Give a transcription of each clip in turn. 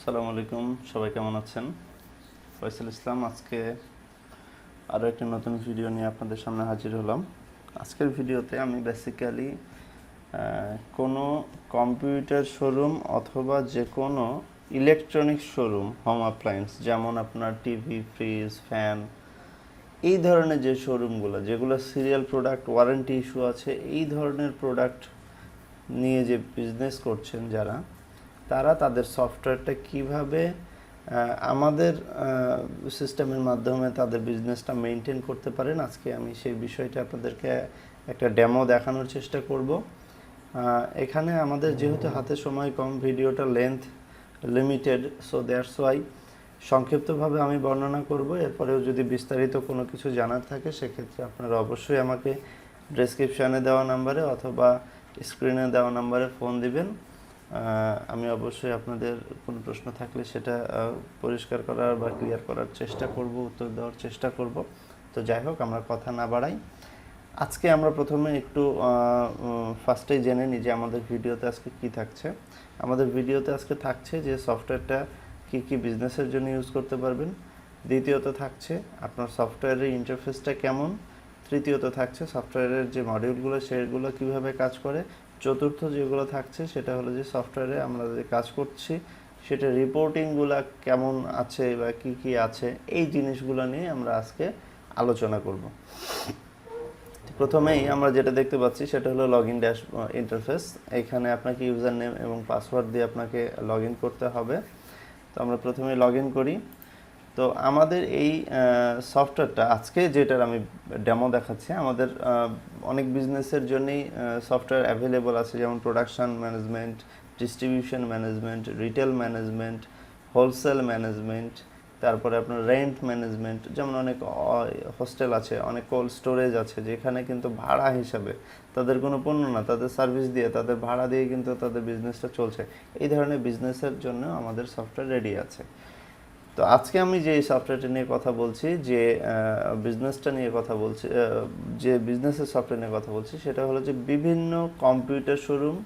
আসসালামু আলাইকুম, সবাই কেমন আছেন? ফয়সাল ইসলাম আজকে আরও একটি নতুন ভিডিও নিয়ে আপনাদের সামনে হাজির হলাম। আজকের ভিডিওতে আমি বেসিক্যালি কোনো কম্পিউটার শোরুম অথবা যে কোনো ইলেকট্রনিক্স শোরুম, হোম অ্যাপ্লায়েন্স, যেমন আপনার টিভি, ফ্রিজ, ফ্যান, এই ধরনের যে শোরুমগুলো যেগুলো সিরিয়াল প্রোডাক্ট, ওয়ারেন্টি ইস্যু আছে, এই ধরনের প্রোডাক্ট নিয়ে যে বিজনেস করছেন যারা, তারা তাদের সফটওয়্যারটা কিভাবে আমাদের সিস্টেমের মাধ্যমে তাদের বিজনেসটা মেনটেন করতে পারেন, আজকে আমি সেই বিষয়টা আপনাদেরকে একটা ডেমো দেখানোর চেষ্টা করব। এখানে আমাদের যেহেতু হাতে সময় কম, ভিডিওটা length limited, so that's why সংক্ষিপ্তভাবে আমি বর্ণনা করব। এরপরেও যদি বিস্তারিত কোনো কিছু জানার থাকে সেক্ষেত্রে আপনারা অবশ্যই আমাকে ডেসক্রিপশানে দেওয়া নাম্বারে অথবা স্ক্রিনে দেওয়া নাম্বারে ফোন দিবেন। আমি অবশ্যই আপনাদের কোনো প্রশ্ন থাকলে সেটা পরিষ্কার করার বা ক্লিয়ার করার চেষ্টা করব, উত্তর দেওয়ার চেষ্টা করব। তো যাই হোক, আমরা কথা না বাড়াই, আজকে আমরা প্রথমে একটু ফার্স্টেই জেনে নিই যে আমাদের ভিডিওতে আজকে কি থাকছে। আমাদের ভিডিওতে আজকে থাকছে যে সফটওয়্যারটা কী কী বিজনেসের জন্য ইউজ করতে পারবেন, দ্বিতীয়ত থাকছে আপনার সফটওয়্যারের ইন্টারফেসটা কেমন, তৃতীয়ত থাকছে সফটওয়্যারের যে মডিউলগুলো সেগুলো কিভাবে কাজ করে, চতুর্থ যেগুলো থাকছে সেটা হলো যে সফটওয়্যারে আমরা যে কাজ করছি সেটা রিপোর্টিংগুলো কেমন আছে বা কি কি আছে, এই জিনিসগুলো নিয়ে আমরা আজকে আলোচনা করব। প্রথমেই আমরা যেটা দেখতে পাচ্ছি সেটা হলো লগ ইন ড্যাশ ইন্টারফেস। এখানে আপনাকে ইউজার নেম এবং পাসওয়ার্ড দিয়ে আপনাকে লগ ইন করতে হবে। তো আমরা প্রথমে লগ ইন করি। তো আমাদের এই সফটওয়্যারটা আজকে যেটার আমি ডেমো দেখাচ্ছি, আমাদের অনেক বিজনেসের জন্যই সফটওয়্যার অ্যাভেলেবল আছে, যেমন production management, distribution management, retail management, wholesale management, তারপরে আপনার রেন্ট ম্যানেজমেন্ট, যেমন অনেক হোস্টেল আছে, অনেক কোল্ড স্টোরেজ আছে, যেখানে কিন্তু ভাড়া হিসাবে তাদের কোনো পণ্য না, তাদের সার্ভিস দিয়ে, তাদের ভাড়া দিয়ে কিন্তু তাদের বিজনেসটা চলছে। এই ধরনের বিজনেসের জন্য আমাদের সফটওয়্যার রেডি আছে। তো আজকে আমি যে সফটওয়্যারটা নিয়ে কথা বলছি, যে বিজনেসটা নিয়ে কথা বলছি, যে বিজনেসের সফটওয়্যার নিয়ে কথা বলছি, সেটা হলো যে বিভিন্ন কম্পিউটার শোরুম,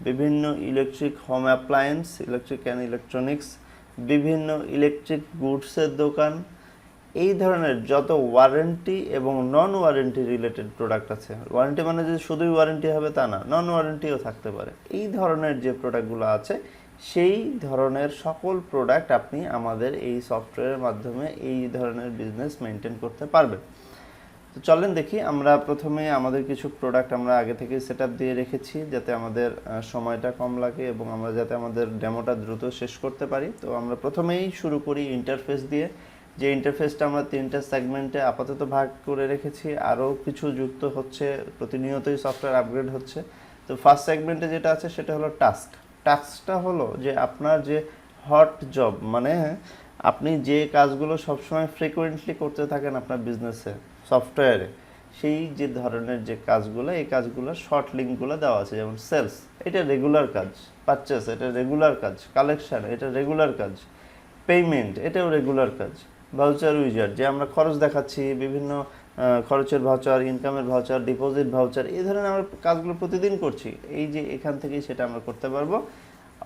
বিভিন্ন electric home appliance, electric and electronics, বিভিন্ন ইলেকট্রিক গুডসের দোকান, এই ধরনের যত ওয়ারেন্টি এবং নন ওয়ারেন্টি রিলেটেড প্রোডাক্ট আছে, ওয়ারেন্টি মানে যে শুধুই ওয়ারেন্টি হবে তা না, নন ওয়ারেন্টিও থাকতে পারে, এই ধরনের যে প্রোডাক্টগুলো আছে সেই ধরনের সকল প্রোডাক্ট আপনি আমাদের এই সফটওয়্যারের মাধ্যমে এই ধরনের বিজনেস মেনটেন করতে পারবেন। তো চলেন দেখি, আমরা প্রথমে আমাদের কিছু প্রোডাক্ট আমরা আগে থেকে সেট আপ দিয়ে রেখেছি যাতে আমাদের সময়টা কম লাগে এবং আমরা যাতে আমাদের ডেমোটা দ্রুত শেষ করতে পারি। তো আমরা প্রথমেই শুরু করি ইন্টারফেস দিয়ে, যে ইন্টারফেসটা আমরা 3টা সেগমেন্টে আপাতত ভাগ করে রেখেছি, আরও কিছু যুক্ত হচ্ছে, প্রতিনিয়তই সফটওয়্যার আপগ্রেড হচ্ছে। তো ফার্স্ট সেগমেন্টে যেটা আছে সেটা হলো টাস্ক। টাস্কটা হলো যে আপনার যে হট জব, মানে আপনি যে কাজগুলো সবসময় ফ্রিকোয়েন্টলি করতে থাকেন আপনার বিজনেসে সফটওয়্যারে, সেই যে ধরনের যে কাজগুলো, এই কাজগুলোর শর্ট লিঙ্কগুলো দেওয়া আছে, যেমন সেলস, এটা রেগুলার কাজ, পারচেস, এটা রেগুলার কাজ, কালেকশন, এটা রেগুলার কাজ, পেমেন্ট, এটাও রেগুলার কাজ, ভাউচার উইজার, যে আমরা খরচ দেখাচ্ছি, বিভিন্ন খরচের ভাউচার, ইনকামের ভাউচার, ডিপোজিট ভাউচার, এই ধরনের আমরা কাজগুলো প্রতিদিন করছি, এই যে এখান থেকেই সেটা আমরা করতে পারবো।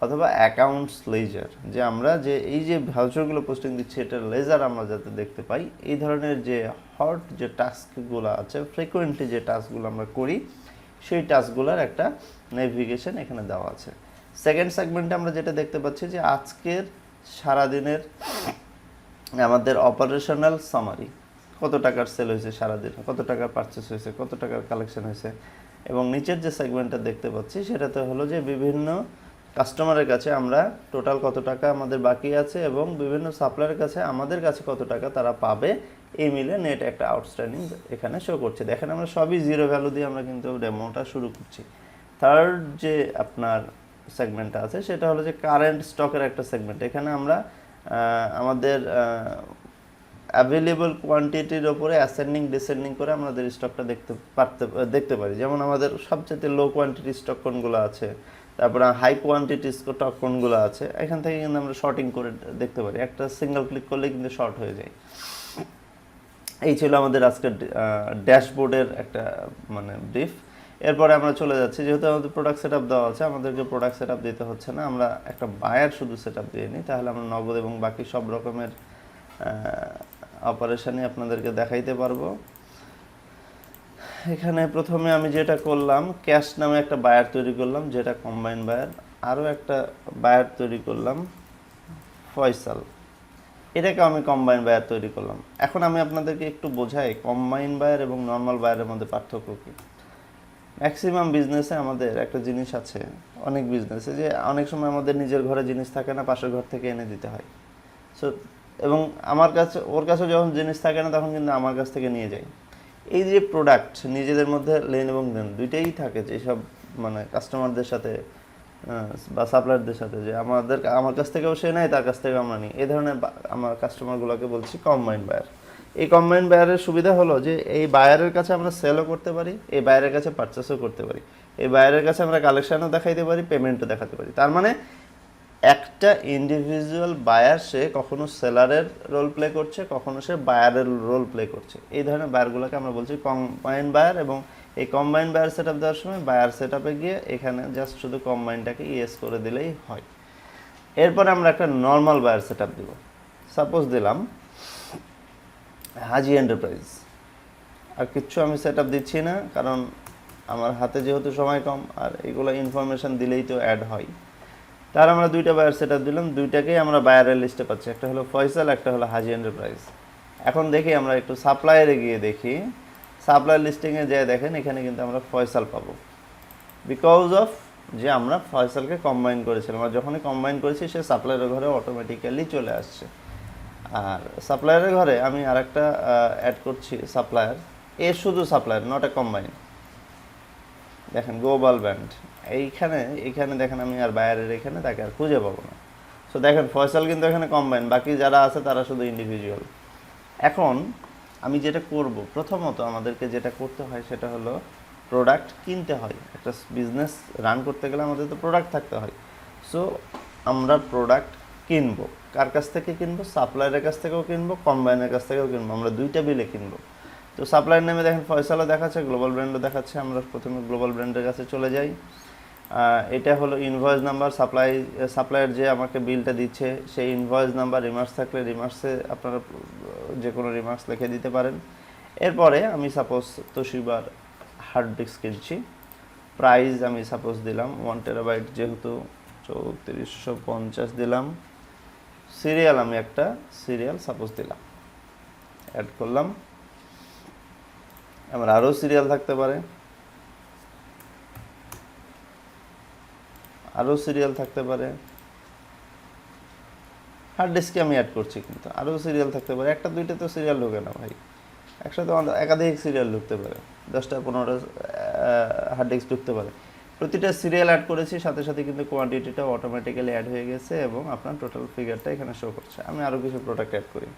অথবা অ্যাকাউন্টস লেজার, যে আমরা যে এই যে ভাউচারগুলো পোস্টিং দিচ্ছি এটার লেজার আমরা যাতে দেখতে পাই, এই ধরনের যে হট যে টাস্কগুলো আছে, ফ্রিকোয়েন্টলি যে টাস্কগুলো আমরা করি, সেই টাস্কগুলোর একটা নেভিগেশন এখানে দেওয়া আছে। সেকেন্ড সেগমেন্টে আমরা যেটা দেখতে পাচ্ছি যে আজকের সারাদিনের আমাদের অপারেশনাল সামারি, কত টাকার সেল হয়েছে সারাদিন, কত টাকার পারচেস হয়েছে, কত টাকার কালেকশন হয়েছে। এবং নিচের যে সেগমেন্টটা দেখতে পাচ্ছি সেটাতে হলো যে বিভিন্ন কাস্টমারের কাছে আমরা টোটাল কত টাকা আমাদের বাকি আছে এবং বিভিন্ন সাপ্লায়ারের কাছে আমাদের কাছে কত টাকা তারা পাবে, এই মিলে নেট একটা আউটস্ট্যান্ডিং এখানে শো করছে। দেখেন আমরা সবই জিরো ভ্যালু দিয়ে আমরা কিন্তু ডেমোটা শুরু করছি। থার্ড যে আপনার সেগমেন্টটা আছে সেটা হলো যে কারেন্ট স্টকের একটা সেগমেন্ট। এখানে আমরা আমাদের অ্যাভেলেবল কোয়ান্টিটির ওপরে অ্যাসেন্ডিং ডিসেন্ডিং করে আমাদের স্টকটা দেখতে পারি। যেমন আমাদের সবচেয়ে লো কোয়ান্টিটি স্টক কোনগুলো আছে, তারপরে হাই কোয়ান্টিটি স্টক কোনগুলো আছে, এখান থেকে কিন্তু আমরা শর্টিং করে দেখতে পারি। একটা সিঙ্গেল ক্লিক করলে কিন্তু শর্ট হয়ে যায়। এই ছিল আমাদের আজকের ড্যাশবোর্ডের একটা মানে ব্রিফ। এরপরে আমরা চলে যাচ্ছি, যেহেতু আমাদের প্রোডাক্ট সেটআপ দেওয়া আছে, আমাদেরকে প্রোডাক্ট সেটআপ দিতে হচ্ছে না, আমরা একটা বায়ার শুধু সেটআপ দিয়ে নিই, তাহলে আমরা নগদ এবং বাকি সব রকমের অপারেশনই আপনাদেরকে দেখাইতে পারবো। এখানে প্রথমে আমি যেটা করলাম, ক্যাশ নামে একটা বায়ার তৈরি করলাম, যেটা কম্বাইন বায়ার। আরও একটা বায়ার তৈরি করলাম ফয়সাল, এটাকে আমি কম্বাইন বায়ার তৈরি করলাম। এখন আমি আপনাদেরকে একটু বোঝাই কম্বাইন বায়ার এবং নর্মাল বায়ারের মধ্যে পার্থক্য কী। ম্যাক্সিমাম বিজনেসে আমাদের একটা জিনিস আছে, অনেক বিজনেসে, যে অনেক সময় আমাদের নিজের ঘরে জিনিস থাকে না, পাশের ঘর থেকে এনে দিতে হয়। সো এবং আমার কাছে, ওর কাছে যখন জিনিস থাকে না তখন কিন্তু আমার কাছ থেকে নিয়ে যায়। এই যে প্রোডাক্ট নিজেদের মধ্যে লেন এবং দেন দুইটাই থাকে, যেসব মানে কাস্টমারদের সাথে বা সাপ্লায়ারদের সাথে, যে আমার কাছ থেকেও সে নেয়, তার কাছ থেকেও আমরা নিই, এই ধরনের আমার কাস্টমারগুলোকে বলছি কম্বাইন বায়ার। এই কম্বাইন বায়ারের সুবিধা হলো যে এই বায়ারের কাছে আমরা সেলও করতে পারি, এই বায়ারের কাছে পারচেসও করতে পারি, এই বায়ারের কাছে আমরা কালেকশনও দেখাইতে পারি, পেমেন্টও দেখাতে পারি। তার মানে একটা ইন্ডিভিজুয়াল বায়ার সে কখনো সেলারের রোল প্লে করছে, কখনো সে বায়ারের রোল প্লে করছে। এই ধরনের বায়ারগুলোকে আমরা বলছি কম্বাইন বায়ার। এবং এই কম্বাইন বায়ার সেট আপ দেওয়ার সময় বায়ার সেট আপে গিয়ে এখানে জাস্ট শুধু কম্বাইনটাকে ইয়েস করে দিলেই হয়। এরপরে আমরা একটা নর্মাল বায়ার সেট আপ দিব। সাপোজ দিলাম হাজি এন্টারপ্রাইজ। আর কিচ্ছু আমি সেট আপ দিচ্ছি না, কারণ আমার হাতে যেহেতু সময় কম, আর এগুলো ইনফরমেশান দিলেই তো অ্যাড হয়। তার আমরা দুইটা বায়ার সেট আপ দিলাম, দুইটাকেই আমরা বায়ারের লিস্টে পাচ্ছি, একটা হলো ফয়সাল, একটা হলো হাজি এন্টারপ্রাইজ। এখন দেখি আমরা একটু সাপ্লায়ারে গিয়ে দেখি, সাপ্লায়ার লিস্টিংয়ে যেয়ে দেখেন এখানে কিন্তু আমরা ফয়সাল পাবো, বিকজ অফ যে আমরা ফয়সালকে কম্বাইন করেছিলাম, আর যখনই কম্বাইন করেছি সে সাপ্লায়ারের ঘরে অটোমেটিক্যালি চলে আসছে। আর সাপ্লায়ারের ঘরে আমি আরেকটা অ্যাড করছি সাপ্লায়ার, এ শুধু সাপ্লায়ার, নট এ কম্বাইন। দেখেন গ্লোবাল ব্র্যান্ড, এইখানে দেখেন আমি আর বায়ারের এখানে তাকে আর খুঁজে পাবো না। সো দেখেন ফয়সাল কিন্তু এখানে কম্বাইন, বাকি যারা আছে তারা শুধু ইন্ডিভিজুয়াল। এখন আমি যেটা করব, প্রথমত আমাদেরকে যেটা করতে হয় সেটা হলো প্রোডাক্ট কিনতে হয়। একটা বিজনেস রান করতে গেলে আমাদের তো প্রোডাক্ট থাকতে হয়। সো আমরা প্রোডাক্ট কিনবো, কার কাছ থেকে কিনবো? সাপ্লায়ারের কাছ থেকেও কিনবো, কম্বাইনের কাছ থেকেও কিনবো, আমরা দুইটা বিলে কিনবো। তো সাপ্লায়ার নেমে দেখেন ফয়সালও দেখাচ্ছে, গ্লোবাল ব্র্যান্ডও দেখাচ্ছে। আমরা প্রথমে গ্লোবাল ব্র্যান্ডের কাছে চলে যাই। এটা হলো ইনভয়েস নাম্বার, সাপ্লায়ার যে আমাকে বিলটা দিচ্ছে সেই ইনভয়েস নাম্বার, রিমার্কস থাকলে রিমার্কসে আপনারা যে কোনো রিমার্কস লিখে দিতে পারেন। এরপরে আমি সাপোজ তোশিবার হার্ড ডিস্ক কিনছি, প্রাইস আমি সাপোজ দিলাম 1 টেরাবাইট, যেহেতু 3450 দিলাম। সিরিয়াল আমি একটা সিরিয়াল সাপোজ দিলাম, অ্যাড করলাম। আমার আরও সিরিয়াল থাকতে পারে, হার্ড ডিস্কে আমি অ্যাড করছি, কিন্তু আরও সিরিয়াল থাকতে পারে। একটা দুইটা তো সিরিয়াল ঢোকে না ভাই, একসাথে একাধিক সিরিয়াল ঢুকতে পারে, 10টা 15টা হার্ড ডিস্ক ঢুকতে পারে। প্রতিটা সিরিয়াল অ্যাড করেছি, সাথে সাথে কিন্তু কোয়ান্টিটিটাও অটোমেটিক্যালি অ্যাড হয়ে গেছে এবং আপনার টোটাল ফিগারটা এখানে শো করছে। আমি আরও কিছু প্রোডাক্ট অ্যাড করি।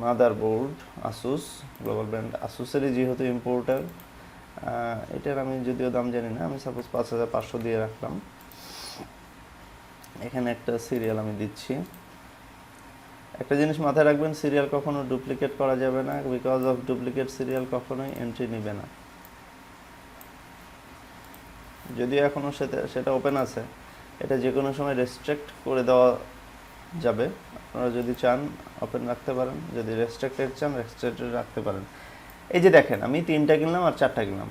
মাদারবোর্ড আসুস, গ্লোবাল ব্র্যান্ড আসুসেরই যেহেতু ইম্পোর্টার, এটার আমি যদিও দাম জানি না, আমি সাপোজ 5500 দিয়ে রাখলাম। এখানে একটা সিরিয়াল আমি দিচ্ছি। একটা জিনিস মাথায় রাখবেন, সিরিয়াল কখনো ডুপ্লিকেট করা যাবে না, বিকজ অফ ডুপ্লিকেট সিরিয়াল কখনোই এন্ট্রি নেবে না। যদিও এখনও সেটা ওপেন আছে, এটা যে কোনো সময় রেস্ট্রিক্ট করে দেওয়া যাবে। আপনারা যদি চান ওপেন রাখতে পারেন, যদি রেস্ট্রিক্টেড চান রেস্ট্রিক্টেড রাখতে পারেন। এই যে দেখেন আমি 3টা কিনলাম আর 4টা কিনলাম,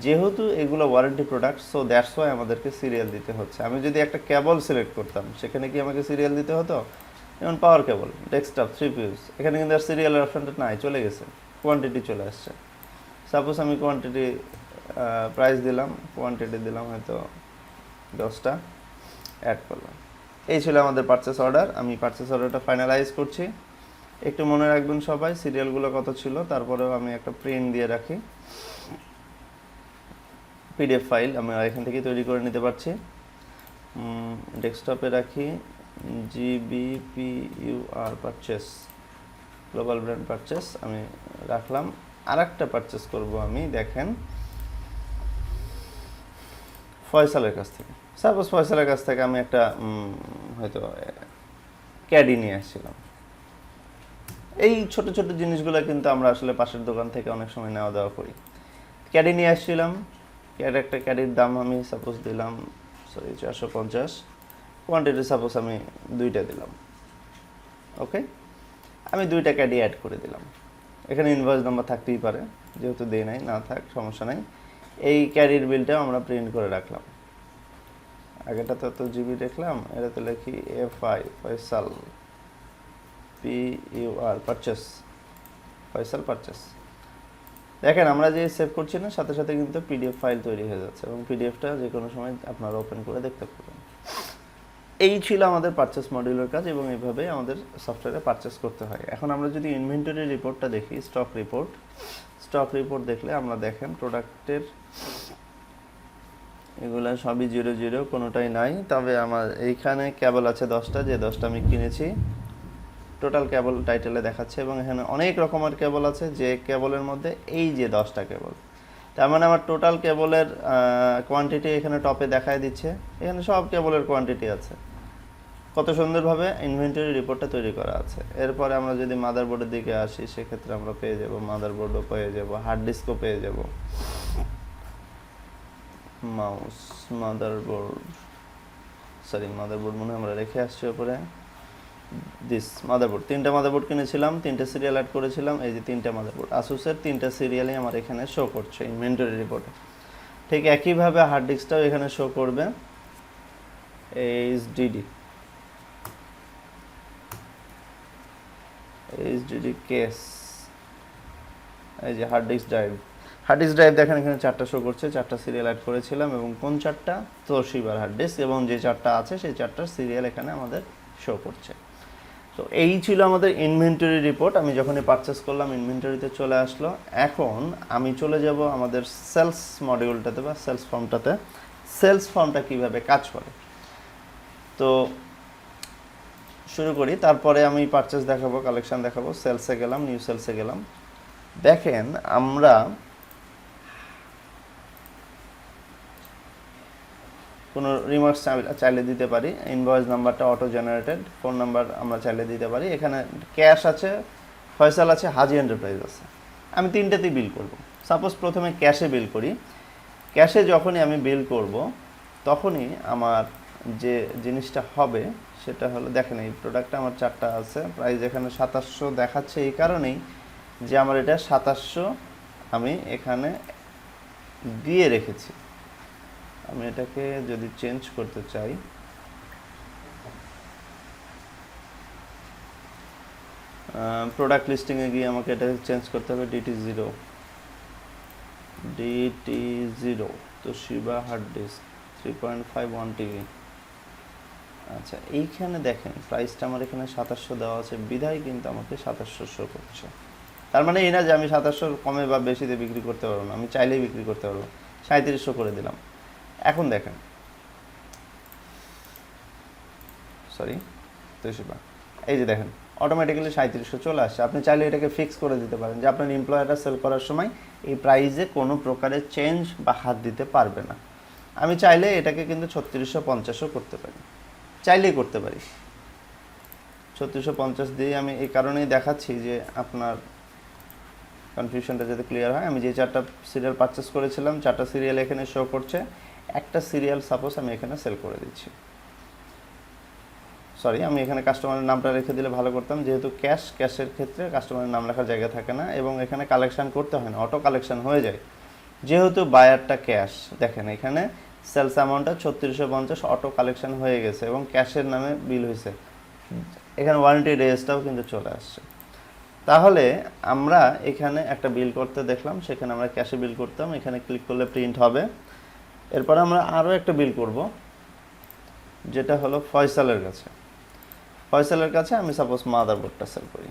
যেহেতু এগুলো warranty product, so that's why আমাদেরকে সিরিয়াল দিতে হচ্ছে। আমি যদি একটা কেবল সিলেক্ট করতাম সেখানে কি আমাকে সিরিয়াল দিতে হতো? যেমন পাওয়ার কেবল, ডেস্কটপ, 3 পিস, এখানে কিন্তু আর সিরিয়ালের অপশানটা নাই, চলে গেছে, কোয়ান্টিটি চলে আসছে। সাপোজ আমি কোয়ান্টিটি প্রাইস দিলাম, কোয়ান্টিটি দিলাম হয়তো 10টা, অ্যাড করলাম। এই ছিল আমাদের পারচেস অর্ডার। আমি পারচেস অর্ডারটা ফাইনালাইজ করছি। একটু মনে রাখবেন সবাই সিরিয়ালগুলো কত ছিল, তারপরেও আমি একটা প্রিন্ট দিয়ে রাখি। পিডিএফ ফাইল আমি এখান থেকে তৈরি করে নিতে পারছি। ডেস্কটপে রাখি, GBPUR purchase, global brand purchase আমি রাখলাম। আর একটা পারচেস করব আমি, দেখেন ফয়সালের কাছ থেকে। সাপোজ ফয়সালের কাছ থেকে আমি একটা হয়তো ক্যাডি নিয়ে আসছিলাম। এই ছোট ছোট জিনিসগুলো কিন্তু আমরা আসলে পাশের দোকান থেকে অনেক সময় নেওয়া দেওয়া করি। ক্যাডি নিয়ে আসছিলাম, একটা ক্যাডির দাম আমি সাপোজ দিলাম 450, কোয়ান্টিটি সাপোজ আমি 2টা দিলাম। ওকে, আমি 2টা ক্যাডি অ্যাড করে দিলাম। এখানে ইনভয়েস নাম্বার থাকতেই পারে, যেহেতু দেই নাই, না থাক সমস্যা নাই। এই ক্যাডির বিলটাও আমরা প্রিন্ট করে রাখলাম। আগেটা তো জিবি দেখলাম, এটাতে লিখি FI Faisal PUR purchase, Faisal purchase. দেখেন আমরা যে সেভ করছি না, সাথে সাথে কিন্তু পিডিএফ ফাইল তৈরি হয়ে যাচ্ছে এবং পিডিএফটা যে কোনো সময় আপনারা ওপেন করে দেখতে পারবেন। এই ছিল আমাদের পারচেস মডিউলের কাজ এবং এইভাবে আমাদের সফটওয়্যারে পারচেস করতে হয়। এখন আমরা যদি ইনভেন্টরি রিপোর্টটা দেখি, স্টক রিপোর্ট দেখলে আমরা দেখেন প্রোডাক্টের এগুলো সবই 00, কোনোটাই নাই। তবে আমার এইখানে কেবল আছে 10টা, যে 10টা আমি কিনেছি। টোটাল কেবল টাইটেলে দেখাচ্ছে এবং এখানে অনেক রকমের কেবল আছে, যে কেবলের মধ্যে এই যে 10টা কেবল, তার মানে আমার টোটাল কেবলের কোয়ান্টিটি এখানে টপে দেখায় দিচ্ছে। এখানে সব কেবলের কোয়ান্টিটি আছে, কত সুন্দরভাবে ইনভেন্টরি রিপোর্টটা তৈরি করা আছে। এরপরে আমরা যদি মাদারবোর্ডের দিকে আসি, সেক্ষেত্রে আমরা পেয়ে যাব মাদারবোর্ডও পেয়ে যাব, হার্ড ডিস্কও পেয়ে যাব, মাউস, মাদারবোর্ড মনে হয় আমরা রেখে আসছি উপরে। মাদারবোর্ড, 3টা মাদারবোর্ড কিনেছিলাম, 3টে সিরিয়াল অ্যাড করেছিলাম। এই যে 3টা মাদারবোর্ড আসুসের, 3টা সিরিয়ালই আমার এখানে শো করছে ইনভেন্টরি রিপোর্টে। ঠিক একইভাবে হার্ড ডিস্কটাও এখানে শো করবে, এইচডিডি কেস। এই যে হার্ড ডিস্ক ড্রাইভ দেখেন এখানে 4টা শো করছে, 4টা সিরিয়াল অ্যাড করেছিলাম এবং কোন 4টা, তোশিবার হার্ড ডিস্ক, এবং যে 4টা আছে সেই 4টার সিরিয়াল এখানে আমাদের শো করছে। তো এই ছিল আমাদের ইনভেন্টরি রিপোর্ট। আমি যখনই পারচেস করলাম ইনভেন্টরিতে চলে আসলো। এখন আমি চলে যাব আমাদের সেলস মডিউলটাতে বা সেলস ফর্মটাতে। সেলস ফর্মটা কিভাবে কাজ করে তো শুরু করি, তারপরে আমি পারচেস দেখাবো, কালেকশন দেখাবো। সেলসে গেলাম, নিউ সেলসে গেলাম। দেখেন আমরা কোনো রিমার্কস চাইলে দিতে পারি, ইনভয়েস নাম্বারটা অটো জেনারেটেড, ফোন নাম্বার আমরা চাইলে দিতে পারি। এখানে ক্যাশ আছে, ফয়সাল আছে, হাজি এন্টারপ্রাইজ আছে। আমি 3টাতেই বিল করব। সাপোজ প্রথমে ক্যাশে বিল করি। ক্যাশে যখনই আমি বিল করব, তখনই আমার যে জিনিসটা হবে সেটা হলো, দেখেন এই প্রোডাক্টটা আমার 4টা আছে, প্রাইস এখানে 2700 দেখাচ্ছে এই কারণেই যে আমার এটা 2700 আমি এখানে দিয়ে রেখেছি। আমি এটাকে যদি চেঞ্জ করতে চাই, প্রোডাক্ট লিস্টিংয়ে গিয়ে আমাকে এটাকে চেঞ্জ করতে হবে, DT0 Toshiba hard disk 3.51 TB। আচ্ছা, এইখানে দেখেন প্রাইসটা আমার এখানে 2700 দেওয়া আছে, বিধায় কিন্তু আমাকে 2700 শো করছে। তার মানে এই না যে আমি 2700 কমে বা বেশিতে বিক্রি করতে পারবো না, আমি চাইলেই বিক্রি করতে পারবো। 3700 করে দিলাম। এখন দেখেন, তোশিবা, এই যে দেখেন অটোমেটিক্যালি 3700 চলে আসছে। আপনি চাইলে এটাকে ফিক্স করে দিতে পারেন যে আপনার এমপ্লয়াররা সেল করার সময় এই প্রাইসে কোনো প্রকারের চেঞ্জ বা হাত দিতে পারবে না। আমি চাইলে এটাকে কিন্তু 3650ও করতে পারি, চাইলেই করতে পারি। 3650 দিয়ে আমি এই কারণেই দেখাচ্ছি যে আপনার কনফিউশনটা যাতে ক্লিয়ার হয়। আমি যে 4টা সিরিয়াল পারচেস করেছিলাম, 4টা সিরিয়াল এখানে শো করছে। একটা সিরিয়াল সাপোজ আমি এখানে সেল করে দিচ্ছি। আমি এখানে কাস্টমারের নামটা রেখে দিলে ভালো করতাম, যেহেতু ক্যাশের ক্ষেত্রে কাস্টমারের নাম লেখার জায়গা থাকে না এবং এখানে কালেকশন করতে হয় না, অটো কালেকশন হয়ে যায় যেহেতু বায়ারটা ক্যাশ। দেখেন এখানে সেলস অ্যামাউন্টটা 3650 অটো কালেকশন হয়ে গেছে এবং ক্যাশের নামে বিল হয়েছে। এখানে ওয়ারেন্টি রেজিস্টারও কিন্তু চলে আসছে। তাহলে আমরা এখানে একটা বিল করতে দেখলাম, সেখানে আমরা ক্যাশে বিল করতাম, এখানে ক্লিক করলে প্রিন্ট হবে। এরপর আমরা আরও একটা বিল করব, যেটা হলো ফয়সালের কাছে আমি সাপোজ মাদারবোর্ডটা সেল করি,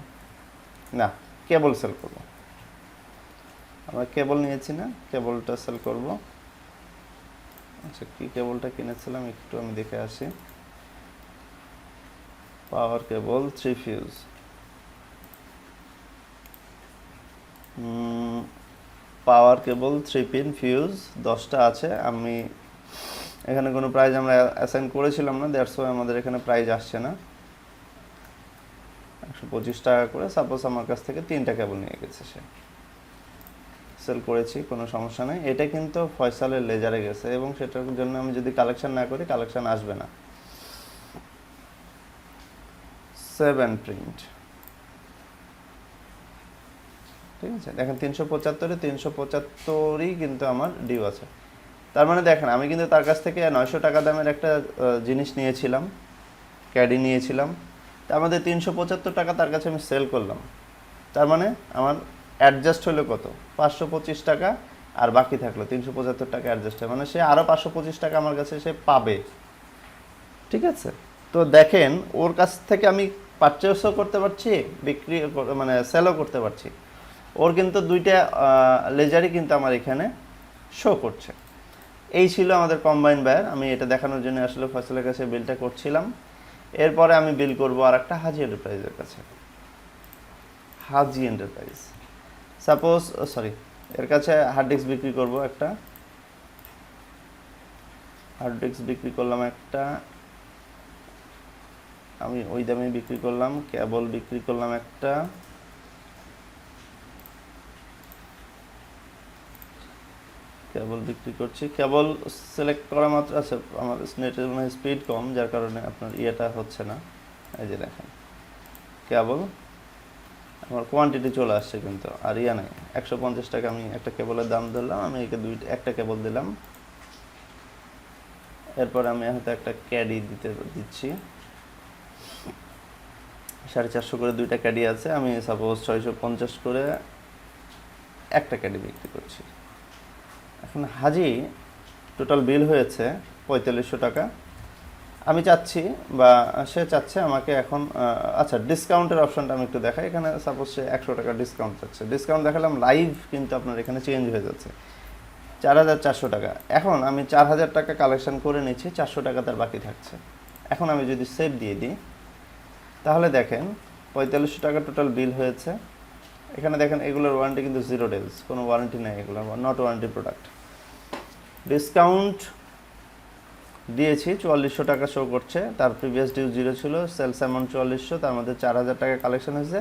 না কেবল সেল করব। আমরা কেবল নিয়েছি না, কেবলটা সেল করব। আচ্ছা, কি কেবলটা কিনেছিলাম একটু আমি দেখে আসি। পাওয়ার কেবল 3 ফিউজ, পাওয়ার কেবল 3 পিন ফিউজ 10টা আছে। আমি এখানে কোনো প্রাইস আমরা অ্যাসাইন করেছিলাম না, দ্যাটস ওয়াই আমাদের এখানে প্রাইস আসছে না। 125 টাকা করে সাপোজ আমার কাছ থেকে 3টা কেবল নিয়ে গেছে সে। সেল করেছি, কোনো সমস্যা নেই। এটা কিন্তু ফয়সালের লেজারে গেছে এবং সেটার জন্য আমি যদি কালেকশন না করি কালেকশন আসবে না। সেভ অ্যান্ড প্রিন্ট, ঠিক আছে। দেখেন 375-এ 375ই কিন্তু আমার ডিউ আছে। তার মানে দেখেন আমি কিন্তু তার কাছ থেকে 900 টাকা দামের একটা জিনিস নিয়েছিলাম, ক্যাডি নিয়েছিলাম, তা আমাদের 375 টাকা তার কাছে আমি সেল করলাম। তার মানে আমার অ্যাডজাস্ট হলো কত, 525 টাকা, আর বাকি থাকলো 375 টাকা অ্যাডজাস্ট হয়, মানে সে আরও 525 টাকা আমার কাছে সে পাবে, ঠিক আছে। তো দেখেন ওর কাছ থেকে আমি পারচেসও করতে পারছি, বিক্রি মানে সেলও করতে পারছি। ওর কিন্তু দুইটা লেজারই কিন্তু আমার এখানে শো করছে। এই ছিল আমাদের কম্বাইন বায়ার। আমি এটা দেখানোর জন্য আসলে ফয়সালের কাছে বিলটা করছিলাম। এরপরে আমি বিল করব আর একটা হাজি এন্টারপ্রাইজের কাছে। হাজি এন্টারপ্রাইজ সাপোজ এর কাছে হার্ড ডিস্ক বিক্রি করব একটা, হার্ড ডিস্ক বিক্রি করলাম একটা, আমি ওই দামে বিক্রি করলাম। কেবল বিক্রি করলাম একটা, কেবল বিক্রি করছি। কেবল সিলেক্ট করা মাত্র আছে, আমার নেটের মানে স্পিড কম, যার কারণে আপনার ইয়েটা হচ্ছে না। এই যে দেখেন কেবল আমার কোয়ান্টিটি চলে আসছে কিন্তু আর ইয়া নাই। 150 টাকা আমি একটা কেবলের দাম ধরলাম, আমি একে একটা কেবল দিলাম। এরপর আমি হয়তো একটা ক্যাডি দিচ্ছি, 450 করে দুইটা ক্যাডি আছে, আমি সাপোজ 650 করে একটা ক্যাডি বিক্রি করছি। এখন হাজি টোটাল বিল হয়েছে 4500 টাকা। আমি চাচ্ছি বা সে চাচ্ছে আমাকে এখন আচ্ছা ডিসকাউন্টের অপশনটা আমি একটু দেখাই। এখানে সাপোজ সে 100 টাকা ডিসকাউন্ট চাচ্ছে, ডিসকাউন্ট দেখালাম লাইভ, কিন্তু আপনার এখানে চেঞ্জ হয়ে যাচ্ছে 4400 টাকা। এখন আমি 4000 টাকা কালেকশন করে নিচ্ছি, 400 টাকা তার বাকি থাকছে। এখন আমি যদি সেভ দিয়ে দিই তাহলে দেখেন 4500 টাকা টোটাল বিল হয়েছে। এখানে দেখেন এগুলোর ওয়ারেন্টি কিন্তু 0 ডেজ, কোনো ওয়ারেন্টি নেই, এগুলো নট ওয়ারেন্টি প্রোডাক্ট। ডিসকাউন্ট দিয়েছি 4400 টাকা শো করছে, তার প্রিভিয়াস ডিউ 0 ছিল, সেলস অ্যামাউন্ট 4400, তার মধ্যে 4000 টাকা কালেকশন হয়েছে,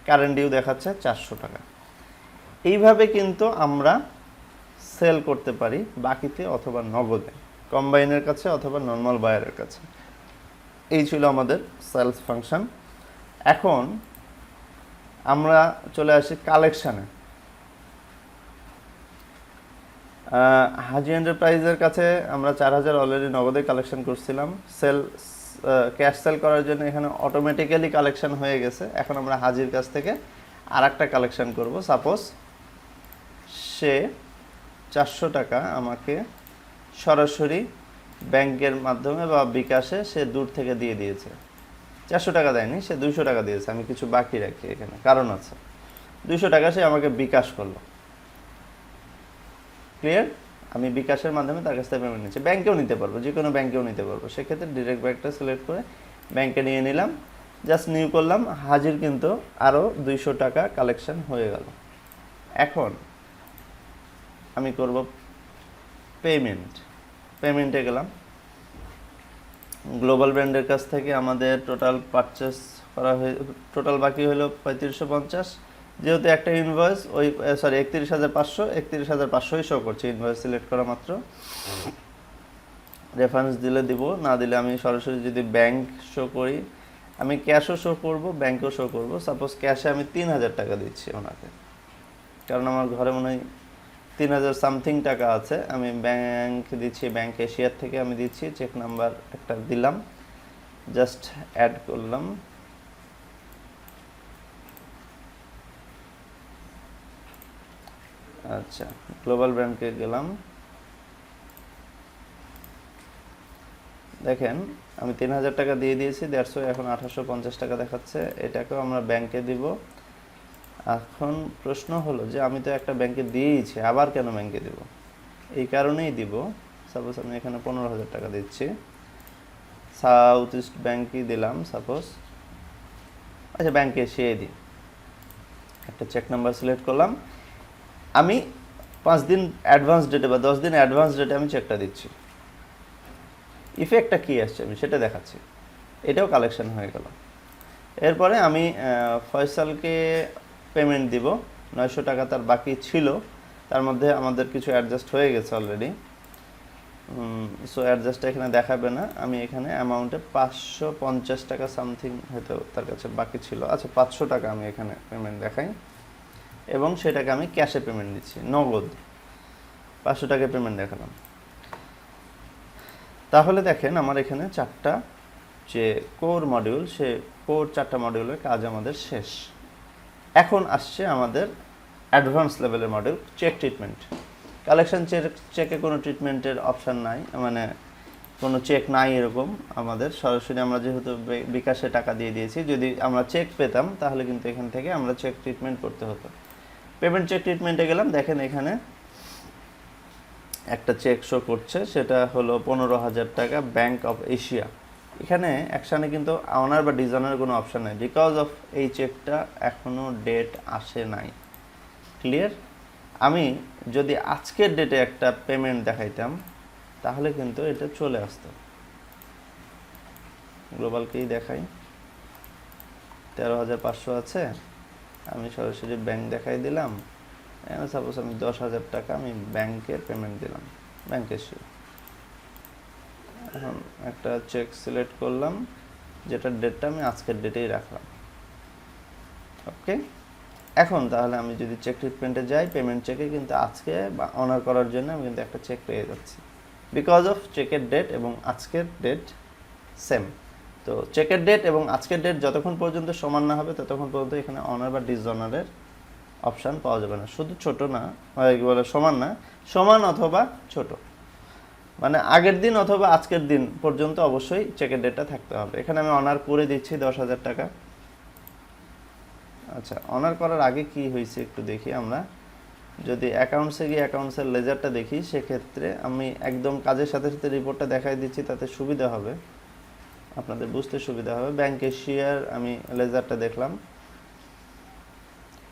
কারেন্ট ডিউ দেখাচ্ছে 400 টাকা। এইভাবে কিন্তু আমরা সেল করতে পারি বাকিতে অথবা নগদে, কম্বাইনের কাছে অথবা নর্মাল বায়ারের কাছে। এই ছিল আমাদের সেলস ফাংশন। এখন আমরা চলে আসি কালেকশানে। হাজি এন্টারপ্রাইজের কাছে আমরা 4000 অলরেডি নগদে কালেকশন করছিলাম। ক্যাশ সেল করার জন্য এখানে অটোমেটিক্যালি কালেকশন হয়ে গেছে। এখন আমরা হাজির কাছ থেকে আর একটা কালেকশন করব। সাপোজ সে 400 টাকা আমাকে সরাসরি ব্যাংকের মাধ্যমে বা বিকাশে সে দূর থেকে দিয়ে দিয়েছে। 400 টাকা দেয়নি, সে 200 টাকা দিয়েছে। আমি কিছু বাকি রাখি এখানে, কারণ আছে। 200 টাকা সে আমাকে বিকাশ করলো, ক্লিয়ার। আমি বিকাশের মাধ্যমে তার কাছ থেকে পেমেন্ট নিচ্ছি। ব্যাংকেও নিতে পারবো, যে কোনো ব্যাংকেও নিতে পারবো। সেক্ষেত্রে ডিরেক্ট ব্যাংকটা সিলেক্ট করে ব্যাংকে নিয়ে নিলাম, জাস্ট নিউ করলাম। হাজির কিন্তু আরও 200 টাকা কালেকশন হয়ে গেল। এখন আমি করব পেমেন্টে গেলাম। গ্লোবাল ব্র্যান্ডের কাছ থেকে আমাদের টোটাল পারচেস করা হয়ে টোটাল বাকি হলো 3550। যেহেতু একটা ইনভয়েস ওই 31,500 শো করছে, ইনভয়েস সিলেক্ট করা মাত্র। রেফারেন্স দিলে দিব, না দিলে আমি সরাসরি যদি ব্যাংক শো করি, আমি ক্যাশও শো করব, ব্যাংকও শো করব। সাপোজ ক্যাশে আমি 3000 টাকা দিচ্ছি ওনাকে, কারণ আমার ঘরে মনে হয় 3000 সামথিং টাকা আছে। আমি ব্যাংক দিচ্ছি, ব্যাংক এশিয়ার থেকে আমি দিচ্ছি। চেক নাম্বার একটা দিলাম, জাস্ট অ্যাড করলাম। আচ্ছা, গ্লোবাল ব্র্যান্ডকে গেলাম। দেখেন আমি 3000 টাকা দিয়ে দিয়েছি, দ্যাটস ওয়াই এখন 2850 টাকা দেখাচ্ছে। এটাকেও আমরা ব্যাংকে দিব। এখন প্রশ্ন হলো যে আমি তো একটা ব্যাংকে দিয়েইছি, আবার কেন ব্যাংকে দিব? এই কারণেই দিব, সাপোজ আমি এখানে 15000 টাকা দিচ্ছি, সাউথ ইস্ট ব্যাংকই দিলাম সাপোজ। আচ্ছা, ব্যাংকে এসে দিই, একটা চেক নাম্বার সিলেক্ট করলাম। আমি 5 দিন অ্যাডভান্স ডেটে বা 10 দিন অ্যাডভান্স ডেটে আমি চেকটা দিচ্ছি। ইফেক্টটা কী আসছে আমি সেটা দেখাচ্ছি। এটাও কালেকশন হয়ে গেল। এরপরে আমি ফয়সালকে পেমেন্ট দিব, 900 টাকা তার বাকি ছিল, তার মধ্যে আমাদের কিছু অ্যাডজাস্ট হয়ে গেছে অলরেডি। সো অ্যাডজাস্টটা এখানে দেখাবে না, আমি এখানে অ্যামাউন্টে 550 টাকা সামথিং হয়তো তার কাছে বাকি ছিল। আচ্ছা 500 টাকা আমি এখানে পেমেন্ট দেখাই এবং সেটাকে আমি ক্যাশে পেমেন্ট দিচ্ছি, নগদ 500 টাকা পেমেন্ট দেখালাম। তাহলে দেখেন আমার এখানে 4টা যে কোর মডিউল, সে কোর 4টা মডিউলের কাজ আমাদের শেষ। এখন আসছে আমাদের অ্যাডভান্স লেভেলের মডিউল, চেক ট্রিটমেন্ট। কালেকশন চেকে কোনো ট্রিটমেন্টের অপশান নাই, মানে কোনো চেক নাই এরকম আমাদের। সরাসরি আমরা যেহেতু বিকাশে টাকা দিয়ে দিয়েছি, যদি আমরা চেক পেতাম তাহলে কিন্তু এখান থেকে আমরা চেক ট্রিটমেন্ট করতে হতো। পেমেন্ট চেক ট্রিটমেন্টে গেলাম, দেখেন এখানে একটা চেক শো করছে, সেটা হলো 15,000 টাকা, ব্যাংক অফ এশিয়া। এখানে অ্যাকশানে কিন্তু অনার বা ডিজনারের কোনো অপশান নেই, বিকজ অফ এই চেকটা এখনও ডেট আসে নাই। ক্লিয়ার? আমি যদি আজকের ডেটে একটা পেমেন্ট দেখাইতাম তাহলে কিন্তু এটা চলে আসতো। গ্লোবালকেই দেখাই, 13,500 আছে, আমি সরাসরি ব্যাংক দেখাই দিলাম। সাপোজ আমি 10,000 টাকা আমি ব্যাংকের পেমেন্ট দিলাম, ব্যাংক এশিয়া। এখন একটা চেক সিলেক্ট করলাম, যেটার ডেটটা আমি আজকের ডেটেই রাখলাম। ওকে, এখন তাহলে আমি যদি চেক ট্রিটমেন্টে যাই, পেমেন্ট চেকে কিন্তু আজকে বা অনার করার জন্য আমি কিন্তু একটা চেক পেয়ে যাচ্ছি, বিকজ অফ চেকের ডেট এবং আজকের ডেট সেম। তো চেকের ডেট এবং আজকের ডেট যতক্ষণ পর্যন্ত সমান না হবে ততক্ষণ পর্যন্ত এখানে অনার বা ডিসঅনারের অপশান পাওয়া যাবে না। শুধু ছোট না, কি বলে, সমান না, সমান অথবা ছোট, মানে আগের দিন অথবা আজকের দিন পর্যন্ত অবশ্যই চেকের ডেটটা থাকতে হবে। এখানে আমি অনার করে দিচ্ছি 10,000 টাকা। আচ্ছা, অনার করার আগে কি হয়েছে একটু দেখি আমরা। যদি অ্যাকাউন্টসে গিয়ে অ্যাকাউন্টসের লেজারটা দেখি, সেক্ষেত্রে আমি একদম কাজের সাথে সাথে রিপোর্টটা দেখাই দিচ্ছি, তাতে সুবিধা হবে, আপনাদের বুঝতে সুবিধা হবে। ব্যাংক এশিয়ার আমি লেজারটা দেখলাম,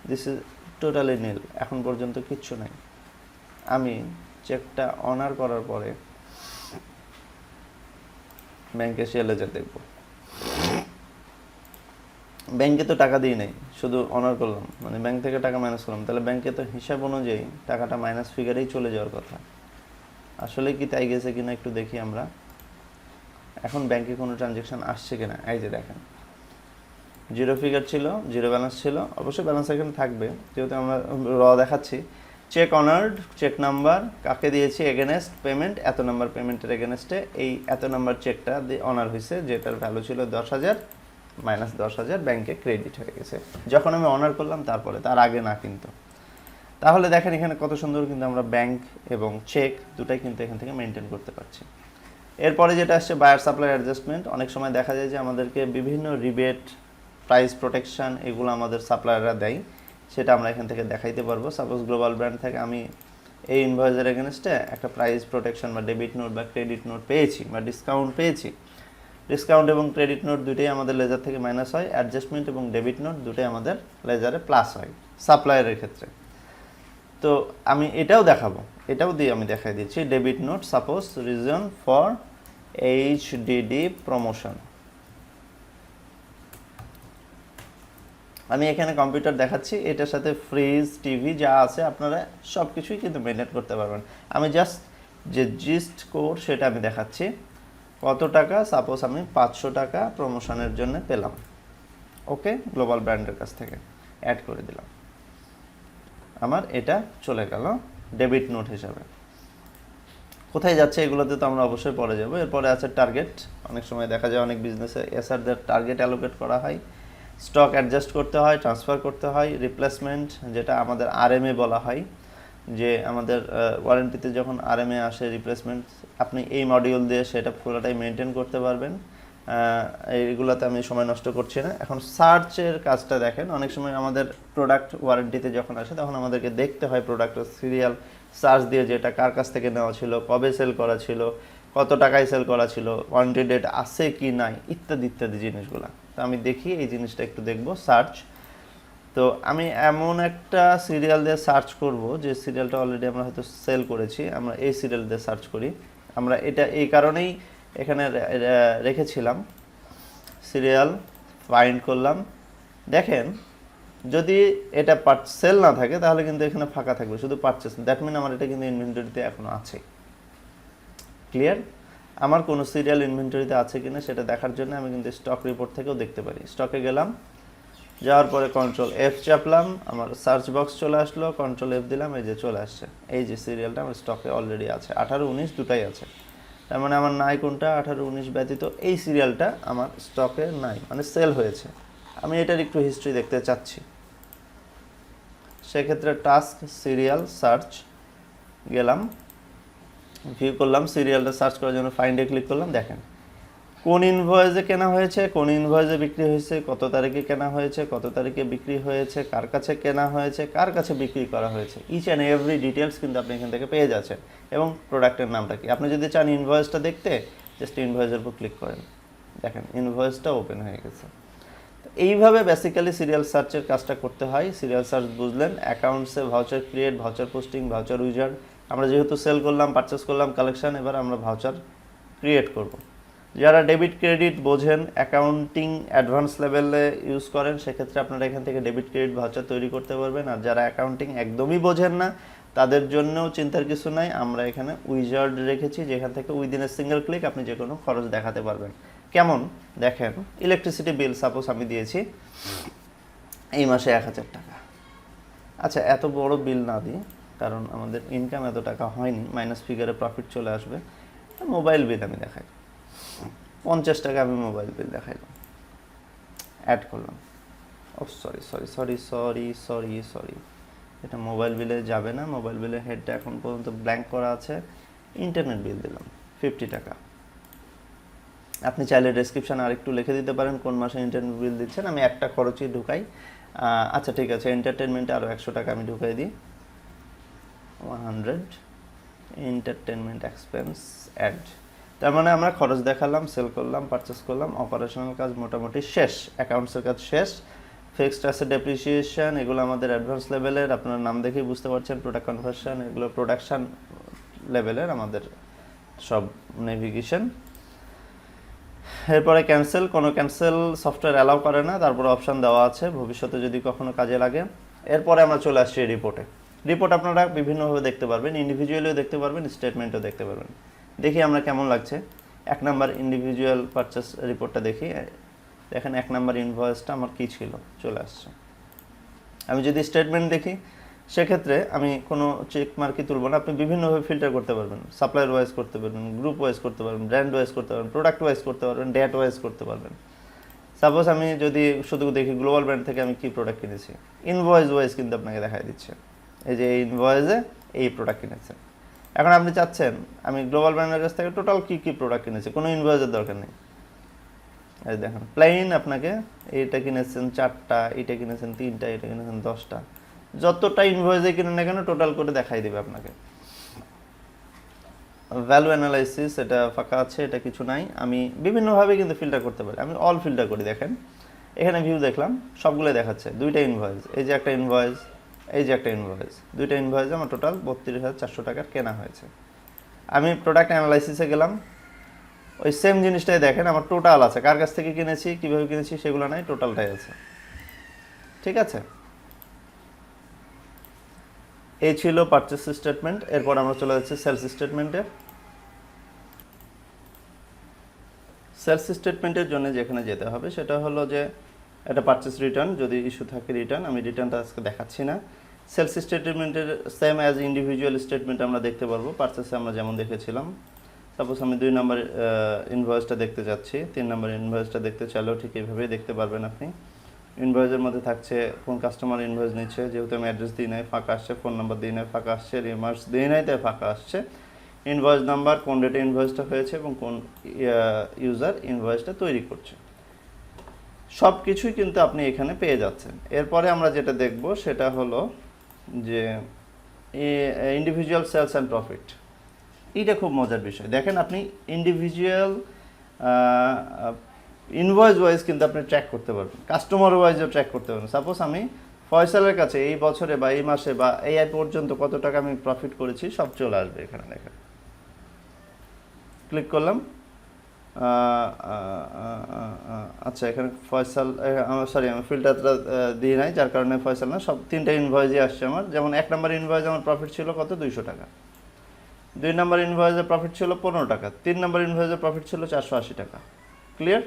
দিস ইজ টোটালি নীল, এখন পর্যন্ত কিচ্ছু নাই। আমি চেকটা অনার করার পরে ব্যাংক এশিয়া লেজার দেখব। ব্যাংকে তো টাকা দিই নাই, শুধু অনার করলাম, মানে ব্যাংক থেকে টাকা মাইনাস করলাম, তাহলে ব্যাংকে তো হিসাব অনুযায়ী টাকাটা মাইনাস ফিগারেই চলে যাওয়ার কথা। আসলে কি তাই গেছে কিনা একটু দেখি আমরা। এখন ব্যাংকে কোনো ট্রানজ্যাকশন আসছে কিনা, এই যে দেখেন জিরো ফিগার ছিল, জিরো ব্যালেন্স ছিল, অবশ্যই ব্যালেন্স এখানে থাকবে যেহেতু আমরা দেখাচ্ছি। চেক অনার্ড, চেক নাম্বার কাকে দিয়েছি, এগেনস্ট পেমেন্ট, এত নাম্বার পেমেন্টের এগেনস্টে এই এত নাম্বার চেকটা অনার হয়েছে, যেটার ভ্যালু ছিল 10,000, মাইনাস 10,000 ব্যাংকে ক্রেডিট হয়ে গেছে যখন আমি অনার করলাম, তারপরে, তার আগে না কিন্তু। তাহলে দেখেন এখানে কত সুন্দর কিন্তু আমরা ব্যাংক এবং চেক দুটাই কিন্তু এখান থেকে মেনটেন করতে পারছি। এরপরে যেটা আসছে বায়ার সাপ্লাই অ্যাডজাস্টমেন্ট। অনেক সময় দেখা যায় যে আমাদেরকে বিভিন্ন রিবেট, প্রাইস প্রোটেকশন এগুলো আমাদের সাপ্লায়াররা দেয়, সেটা আমরা এখান থেকে দেখাইতে পারবো। সাপোজ গ্লোবাল ব্র্যান্ড থেকে আমি এই ইনভয়েসের এগেনস্টে একটা প্রাইস প্রোটেকশন বা ডেবিট নোট বা ক্রেডিট নোট পেয়েছি বা ডিসকাউন্ট পেয়েছি। ডিসকাউন্ট এবং ক্রেডিট নোট দুটোই আমাদের লেজার থেকে মাইনাস হয়, অ্যাডজাস্টমেন্ট এবং ডেবিট নোট দুটোই আমাদের লেজারে প্লাস হয় সাপ্লায়ারের ক্ষেত্রে। তো আমি এটাও দেখাবো, এটাও দিয়ে আমি দেখাই দিচ্ছি। Debit note, suppose reason for HDD promotion, আমি এখানে কম্পিউটার দেখাচ্ছি, এটার সাথে ফ্রিজ, টিভি যা আছে আপনারা সব কিছুই কিন্তু মেনটেন করতে পারবেন। আমি জাস্ট যে জিস্ট কোড সেটা আমি দেখাচ্ছি। কত টাকা, সাপোজ আমি 500 টাকা প্রমোশনের জন্য পেলাম, ওকে, গ্লোবাল ব্র্যান্ডের কাছ থেকে অ্যাড করে দিলাম, আমার এটা চলে গেল ডেবিট নোট হিসাবে। কোথায় যাচ্ছে এগুলোতে তো আমরা অবশ্যই পরে যাব। এরপরে আছে টার্গেট। অনেক সময় দেখা যায় অনেক বিজনেসে এসআরদের টার্গেট অ্যালোকেট করা হয়, স্টক অ্যাডজাস্ট করতে হয়, ট্রান্সফার করতে হয়, রিপ্লেসমেন্ট যেটা আমাদের আরএমএ বলা হয়, যে আমাদের ওয়ারেন্টিতে যখন আরএমএ আসে রিপ্লেসমেন্ট, আপনি এই মডিউল দিয়ে সেটা পুরোটাই মেনটেন করতে পারবেন। এইগুলোতে আমি সময় নষ্ট করছি না। এখন সার্চের কাজটা দেখেন, অনেক সময় আমাদের প্রোডাক্ট ওয়ারেন্টিতে যখন আসে তখন আমাদেরকে দেখতে হয় প্রোডাক্টের সিরিয়াল সার্চ দিয়ে, যেটা কার কাছ থেকে নেওয়া ছিল, কবে সেল করা ছিল, কত টাকায় সেল করা ছিল, ওয়ারেন্টি ডেট আছে কি নাই, ইত্যাদি ইত্যাদি জিনিসগুলো। তো আমি দেখি এই জিনিসটা একটু দেখব, সার্চ। তো আমি এমন একটা সিরিয়াল দিয়ে সার্চ করব যে সিরিয়ালটা অলরেডি আমরা হয়তো সেল করেছি, আমরা এই সিরিয়াল দিয়ে সার্চ করি। আমরা এটা এই কারণেই এখানে রেখেছিলাম, সিরিয়াল ফাইন্ড করলাম। দেখেন যদি এটা সেল না থাকে তাহলে কিন্তু এখানে ফাঁকা থাকবে, শুধু পারচেস। দ্যাট মিন আমার এটা কিন্তু ইনভেন্টরিতে এখনো আছে। ক্লিয়ার? আমার কোনো সিরিয়াল ইনভেন্টরিতে আছে কিনা সেটা দেখার জন্য আমি কিন্তু স্টক রিপোর্ট থেকেও দেখতে পারি। স্টকে গেলাম, যাওয়ার পরে কন্ট্রোল এফ চাপলাম, আমার সার্চ বক্স চলে আসলো, কন্ট্রোল এফ দিলাম, এই যে চলে আসছে। এই যে সিরিয়ালটা আমার স্টকে অলরেডি আছে, 18-19 দুটাই আছে। তার মানে আমার নাই কোনটা, 18-19 ব্যতীত এই সিরিয়ালটা আমার স্টকে নাই, মানে সেল হয়েছে। আমি এটার একটু হিস্ট্রি দেখতে চাচ্ছি। সেক্ষেত্রে টাস্ক সিরিয়াল সার্চ গেলাম, ভিউ করলাম, সিরিয়ালটা সার্চ করার জন্য ফাইন্ডে ক্লিক করলাম। দেখেন কোন ইনভয়েসে কেনা হয়েছে, কোন ইনভয়েসে বিক্রি হয়েছে, কত তারিখে কেনা হয়েছে, কত তারিখে বিক্রি হয়েছে, কার কাছে কেনা হয়েছে, কার কাছে বিক্রি করা হয়েছে, ইচ অ্যান্ড এভরি ডিটেলস কিন্তু আপনি এখান থেকে পেয়ে যাচ্ছেন। এবং প্রোডাক্টের নামটা কি, আপনি যদি চান ইনভয়েসটা দেখতে, জাস্ট ইনভয়েসের উপর ক্লিক করেন, দেখেন ইনভয়েসটা ওপেন হয়ে গেছে। এইভাবে বেসিক্যালি সিরিয়াল সার্চের কাজটা করতে হয়। সিরিয়াল সার্চ বুঝলেন, অ্যাকাউন্টসে voucher create, voucher posting, voucher wizard. আমরা যেহেতু সেল করলাম, পারচেস করলাম, কালেকশন, এবার আমরা ভাউচার ক্রিয়েট করব। যারা ডেবিট ক্রেডিট বোঝেন, অ্যাকাউন্টিং অ্যাডভান্স লেভেলে ইউজ করেন, সেক্ষেত্রে আপনারা এখান থেকে ডেবিট ক্রেডিট ভাউচার তৈরি করতে পারবেন। আর যারা অ্যাকাউন্টিং একদমই বোঝেন না, তাদের জন্যও চিন্তার কিছু নাই, আমরা এখানে উইজার্ড রেখেছি, যেখান থেকে উইদিন এ সিঙ্গেল ক্লিক আপনি যে কোনো খরচ দেখাতে পারবেন। কেমন দেখেন, ইলেকট্রিসিটি বিল সাপোজ আমি দিয়েছি এই মাসে 1000 টাকা। আচ্ছা, এত বড় বিল না দিই, কারণ আমাদের ইনকাম এত টাকা হয়নি, মাইনাস ফিগারে প্রফিট চলে আসবে। মোবাইল বিল আমি দেখাই, 50 টাকা আমি মোবাইল বিল দেখাইলাম, অ্যাড করলাম। ও sorry sorry sorry sorry sorry sorry এটা মোবাইল বিলে যাবে না, মোবাইল বিলের হেডটা এখন পর্যন্ত ব্ল্যাঙ্ক করা আছে। ইন্টারনেট বিল দিলাম 50 টাকা। আপনি চাইলে ডেসক্রিপশানে আরেকটু লিখে দিতে পারেন কোন মাসে ইন্টারনেট বিল দিচ্ছেন, আমি একটা খরচই ঢুকাই। আচ্ছা ঠিক আছে, এন্টারটেনমেন্টে আরও 100 টাকা আমি ঢুকাই দিই, 100 এন্টারটেনমেন্ট এক্সপেন্স অ্যাড। তার মানে আমরা খরচ দেখালাম, সেল করলাম, পারচেস করলাম, অপারেশনাল কাজ মোটামুটি শেষ, অ্যাকাউন্টসের কাজ শেষ। ফিক্সড অ্যাসেট ডেপ্রিসিয়েশন এগুলো আমাদের অ্যাডভান্স লেভেলের, আপনার নাম দেখেই বুঝতে পারছেন। প্রোডাক্ট কনভার্সন এগুলো প্রোডাকশান লেভেলের আমাদের সব নেভিগেশন। এরপরে ক্যান্সেল, কোনো ক্যান্সেল সফটওয়্যার অ্যালাউ করে না, তারপরে অপশান দেওয়া আছে ভবিষ্যতে যদি কখনো কাজে লাগে। এরপরে আমরা চলে আসছি রিপোর্টে। রিপোর্ট আপনারা বিভিন্নভাবে দেখতে পারবেন, ইন্ডিভিজুয়ালিও দেখতে পারবেন, স্টেটমেন্টও দেখতে পারবেন। দেখি আমরা কেমন লাগছে। 1 নাম্বার ইন্ডিভিজুয়াল পারচেস রিপোর্টটা দেখি। দেখেন 1 নাম্বার ইনভয়েসটা আমার কী ছিল, চলে আসছে। আমি যদি স্টেটমেন্ট দেখি, সেক্ষেত্রে আমি কোনো চেক মার্কই তুলব না, আপনি বিভিন্নভাবে ফিল্টার করতে পারবেন। সাপ্লায়ার ওয়াইজ করতে পারবেন, গ্রুপ ওয়াইজ করতে পারবেন, ব্র্যান্ড ওয়াইজ করতে পারবেন, প্রোডাক্ট ওয়াইজ করতে পারবেন, ডেট ওয়াইজ করতে পারবেন। সাপোজ আমি যদি শুধু দেখি গ্লোবাল ব্র্যান্ড থেকে আমি কী প্রোডাক্ট কিনেছি, ইনভয়েস ওয়াইজ কিন্তু আপনাকে দেখাই দিচ্ছে, এই যে এই ইনভয়েসে এই প্রোডাক্ট কিনেছেন। এখন আপনি চাচ্ছেন আমি গ্লোবাল ব্র্যান্ডের কাছ থেকে টোটাল কী কী প্রোডাক্ট কিনেছি, কোনো ইনভয়েসের দরকার নেই। এই দেখেন প্লেইন আপনাকে এইটা কিনেছেন 4টা, এইটা কিনেছেন 3টা, এটা কিনেছেন 10টা, যতটা ইনভয়েসে কিনেন না কেন টোটাল করে দেখাই দেবে আপনাকে। ভ্যালু অ্যানালাইসিস এটা ফাঁকা আছে, এটা কিছু নাই। আমি বিভিন্নভাবে কিন্তু ফিল্টার করতে পারি, আমি অল ফিল্টার করি। দেখেন এখানে ভিউ দেখলাম, সবগুলোই দেখাচ্ছে। 2টা ইনভয়েস, এই যে একটা ইনভয়েস, এই যে একটা ইনভয়েস, 2টা ইনভয়েসে আমার টোটাল 32,400 টাকার কেনা হয়েছে। আমি প্রোডাক্ট অ্যানালাইসিসে গেলাম, ওই সেম জিনিসটাই দেখেন আমার টোটাল আছে, কার কাছ থেকে কিনেছি, কীভাবে কিনেছি সেগুলো নাই, টোটালটাই আছে। ঠিক আছে, এই ছিল পারচেস স্টেটমেন্ট। এরপর আমরা চলে যাচ্ছি সেলস স্টেটমেন্টে। সেলস স্টেটমেন্টের জন্য যেখানে যেতে হবে সেটা হলো যে এটা পারচেস রিটার্ন, যদি ইস্যু থাকে রিটার্ন, আমি রিটার্নটা আজকে দেখাচ্ছি না। সেলস স্টেটমেন্টের সেম অ্যাজ ইন্ডিভিজুয়াল স্টেটমেন্ট আমরা দেখতে পারবো, পারচেসে আমরা যেমন দেখেছিলাম। সাপোজ আমি 2 নম্বর ইনভয়েসটা দেখতে চাচ্ছি, 3 নম্বর ইনভয়েসটা দেখতে চাইলেও ঠিক এইভাবেই দেখতে পারবেন আপনি। ইনভয়েসের মধ্যে থাকছে কোন কাস্টমার ইনভয়েস নিচ্ছে, যেহেতু আমি অ্যাড্রেস দিই নাই ফাঁকা আসছে, ফোন নাম্বার দিই নাই ফাঁকা আসছে, রিমার্কস দিই নাই তাই ফাঁকা আসছে, ইনভয়েস নাম্বার, কোন ডেটে ইনভয়েসটা হয়েছে এবং কোন ইউজার ইনভয়েসটা তৈরি করছে, সব কিছুই কিন্তু আপনি এখানে পেয়ে যাচ্ছেন। এরপরে আমরা যেটা দেখব সেটা হলো যে ইন্ডিভিজুয়াল সেলস অ্যান্ড প্রফিট। এইটা খুব মজার বিষয়। দেখেন আপনি ইন্ডিভিজুয়াল ইনভয়েস ওয়াইজ কিন্তু আপনি ট্র্যাক করতে পারবেন, কাস্টমার ওয়াইজও ট্র্যাক করতে পারবেন। সাপোজ আমি ফয়সালের কাছে এই বছরে বা এই মাসে বা এই পর্যন্ত কত টাকা আমি প্রফিট করেছি সব চলে আসবে এখানে। দেখেন ক্লিক করলাম, আচ্ছা, এখানে ফয়সাল, সরি আমি ফিল্টারটা দিই নাই, যার কারণে ফয়সাল না, সব তিনটা ইনভয়েসই আসছে আমার। যেমন 1 নম্বর ইনভয়েস আমার প্রফিট ছিল কত, 200 টাকা। 2 নম্বর ইনভয়েসের প্রফিট ছিল 15 টাকা। 3 নম্বর ইনভয়েসের প্রফিট ছিল 480 টাকা। ক্লিয়ার?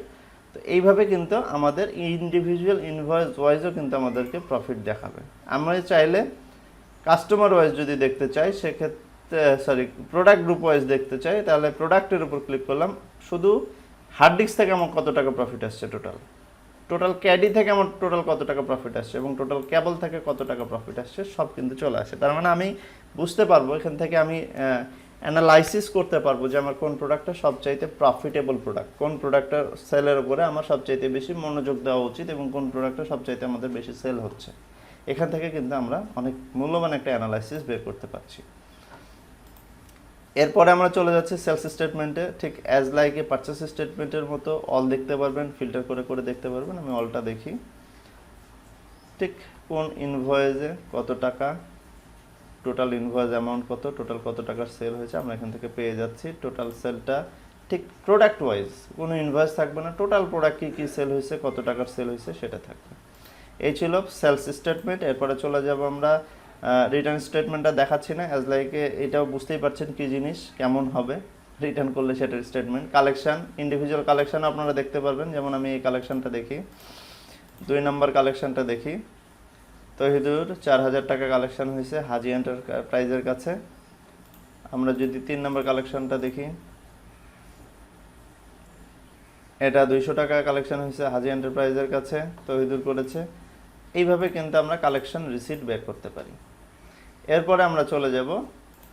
তো এইভাবে কিন্তু আমাদের ইন্ডিভিজুয়াল ইনভয়েস ওয়াইজও কিন্তু আমাদেরকে প্রফিট দেখাবে। আমরা চাইলে কাস্টমার ওয়াইজ যদি দেখতে চাই, সেক্ষেত্রে প্রোডাক্ট গ্রুপ ওয়াইজ দেখতে চাই, তাহলে প্রোডাক্টের উপর ক্লিক করলাম। শুধু হার্ড ডিস্ক থেকে আমার কত টাকা প্রফিট আসছে, টোটাল ক্যাডি থেকে আমার টোটাল কত টাকা প্রফিট আসছে, এবং টোটাল কেবল থেকে কত টাকা প্রফিট আসছে, সব কিন্তু চলে আসে। তার মানে আমি বুঝতে পারবো, এখান থেকে আমি অ্যানালাইসিস করতে পারবো যে আমার কোন প্রোডাক্টটা সবচাইতে প্রফিটেবল প্রোডাক্ট, কোন প্রোডাক্টটা সেলের উপরে আমার সবচাইতে বেশি মনোযোগ দেওয়া উচিত, এবং কোন প্রোডাক্টটা সবচাইতে আমাদের বেশি সেল হচ্ছে। এখান থেকে কিন্তু আমরা অনেক মূল্যবান একটা অ্যানালাইসিস বের করতে পারছি। এরপরে আমরা চলে যাচ্ছি সেলস স্টেটমেন্টে। ঠিক অ্যাজ লাইক এ পারচেস স্টেটমেন্টের মতো অল দেখতে পারবেন, ফিল্টার করে করে দেখতে পারবেন। আমি অলটা দেখি, ঠিক কোন ইনভয়েসে কত টাকা, টোটাল ইনভয়েস অ্যামাউন্ট কত, টোটাল কত টাকার সেল হয়েছে, আমরা এখান থেকে পেয়ে যাচ্ছি টোটাল সেলটা। ঠিক প্রোডাক্ট ওয়াইজ কোনো ইনভয়েস থাকবে না, টোটাল প্রোডাক্ট কী কী সেল হয়েছে, কত টাকার সেল হয়েছে সেটা থাকবে। এই ছিল সেলস স্টেটমেন্ট। এরপরে চলে যাব আমরা রিটার্ন স্টেটমেন্টটা দেখাচ্ছি না, অ্যাজ লাইকে এটাও বুঝতেই পারছেন কী জিনিস, কেমন হবে রিটার্ন করলে সেটার স্টেটমেন্ট। কালেকশান, ইন্ডিভিজুয়াল কালেকশানও আপনারা দেখতে পারবেন। যেমন আমি এই কালেকশানটা দেখি, 2 নম্বর কালেকশানটা দেখি, তহিদুর 4000 টাকা কালেকশান হয়েছে হাজি এন্টারপ্রাইজের কাছে। আমরা যদি 3 নম্বর কালেকশানটা দেখি, এটা 200 টাকা কালেকশান হয়েছে হাজি এন্টারপ্রাইজের কাছে, তহিদুর করেছে। এইভাবে কিন্তু আমরা কালেকশন রিসিট বের করতে পারি। এরপরে আমরা চলে যাব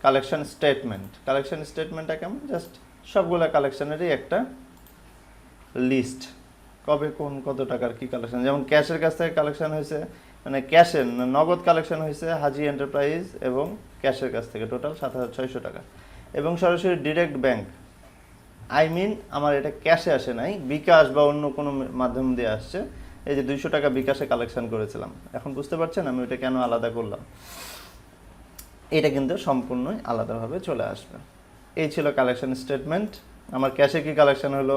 কালেকশন স্টেটমেন্ট। কালেকশন স্টেটমেন্টটা কেমন, জাস্ট সবগুলো কালেকশনেরই একটা লিস্ট, কবে কোন কত টাকার কি কালেকশন। যেমন ক্যাশের কাছ থেকে কালেকশন হয়েছে, মানে ক্যাশের নগদ কালেকশন হয়েছে হাজি এন্টারপ্রাইজ এবং ক্যাশের কাছ থেকে টোটাল 7600 টাকা। এবং সরাসরি ডিরেক্ট ব্যাংক, আমার এটা ক্যাশে আসে নাই, বিকাশ বা অন্য কোনো মাধ্যম দিয়ে আসছে। এই যে 200 টাকা বিকাশে কালেকশন করেছিলাম, এখন বুঝতে পারছেন আমি ওটা কেন আলাদা করলাম। এটা কিন্তু সম্পূর্ণই আলাদাভাবে চলে আসবে। এই ছিল কালেকশন স্টেটমেন্ট। আমার ক্যাশে কি কালেকশন হলো,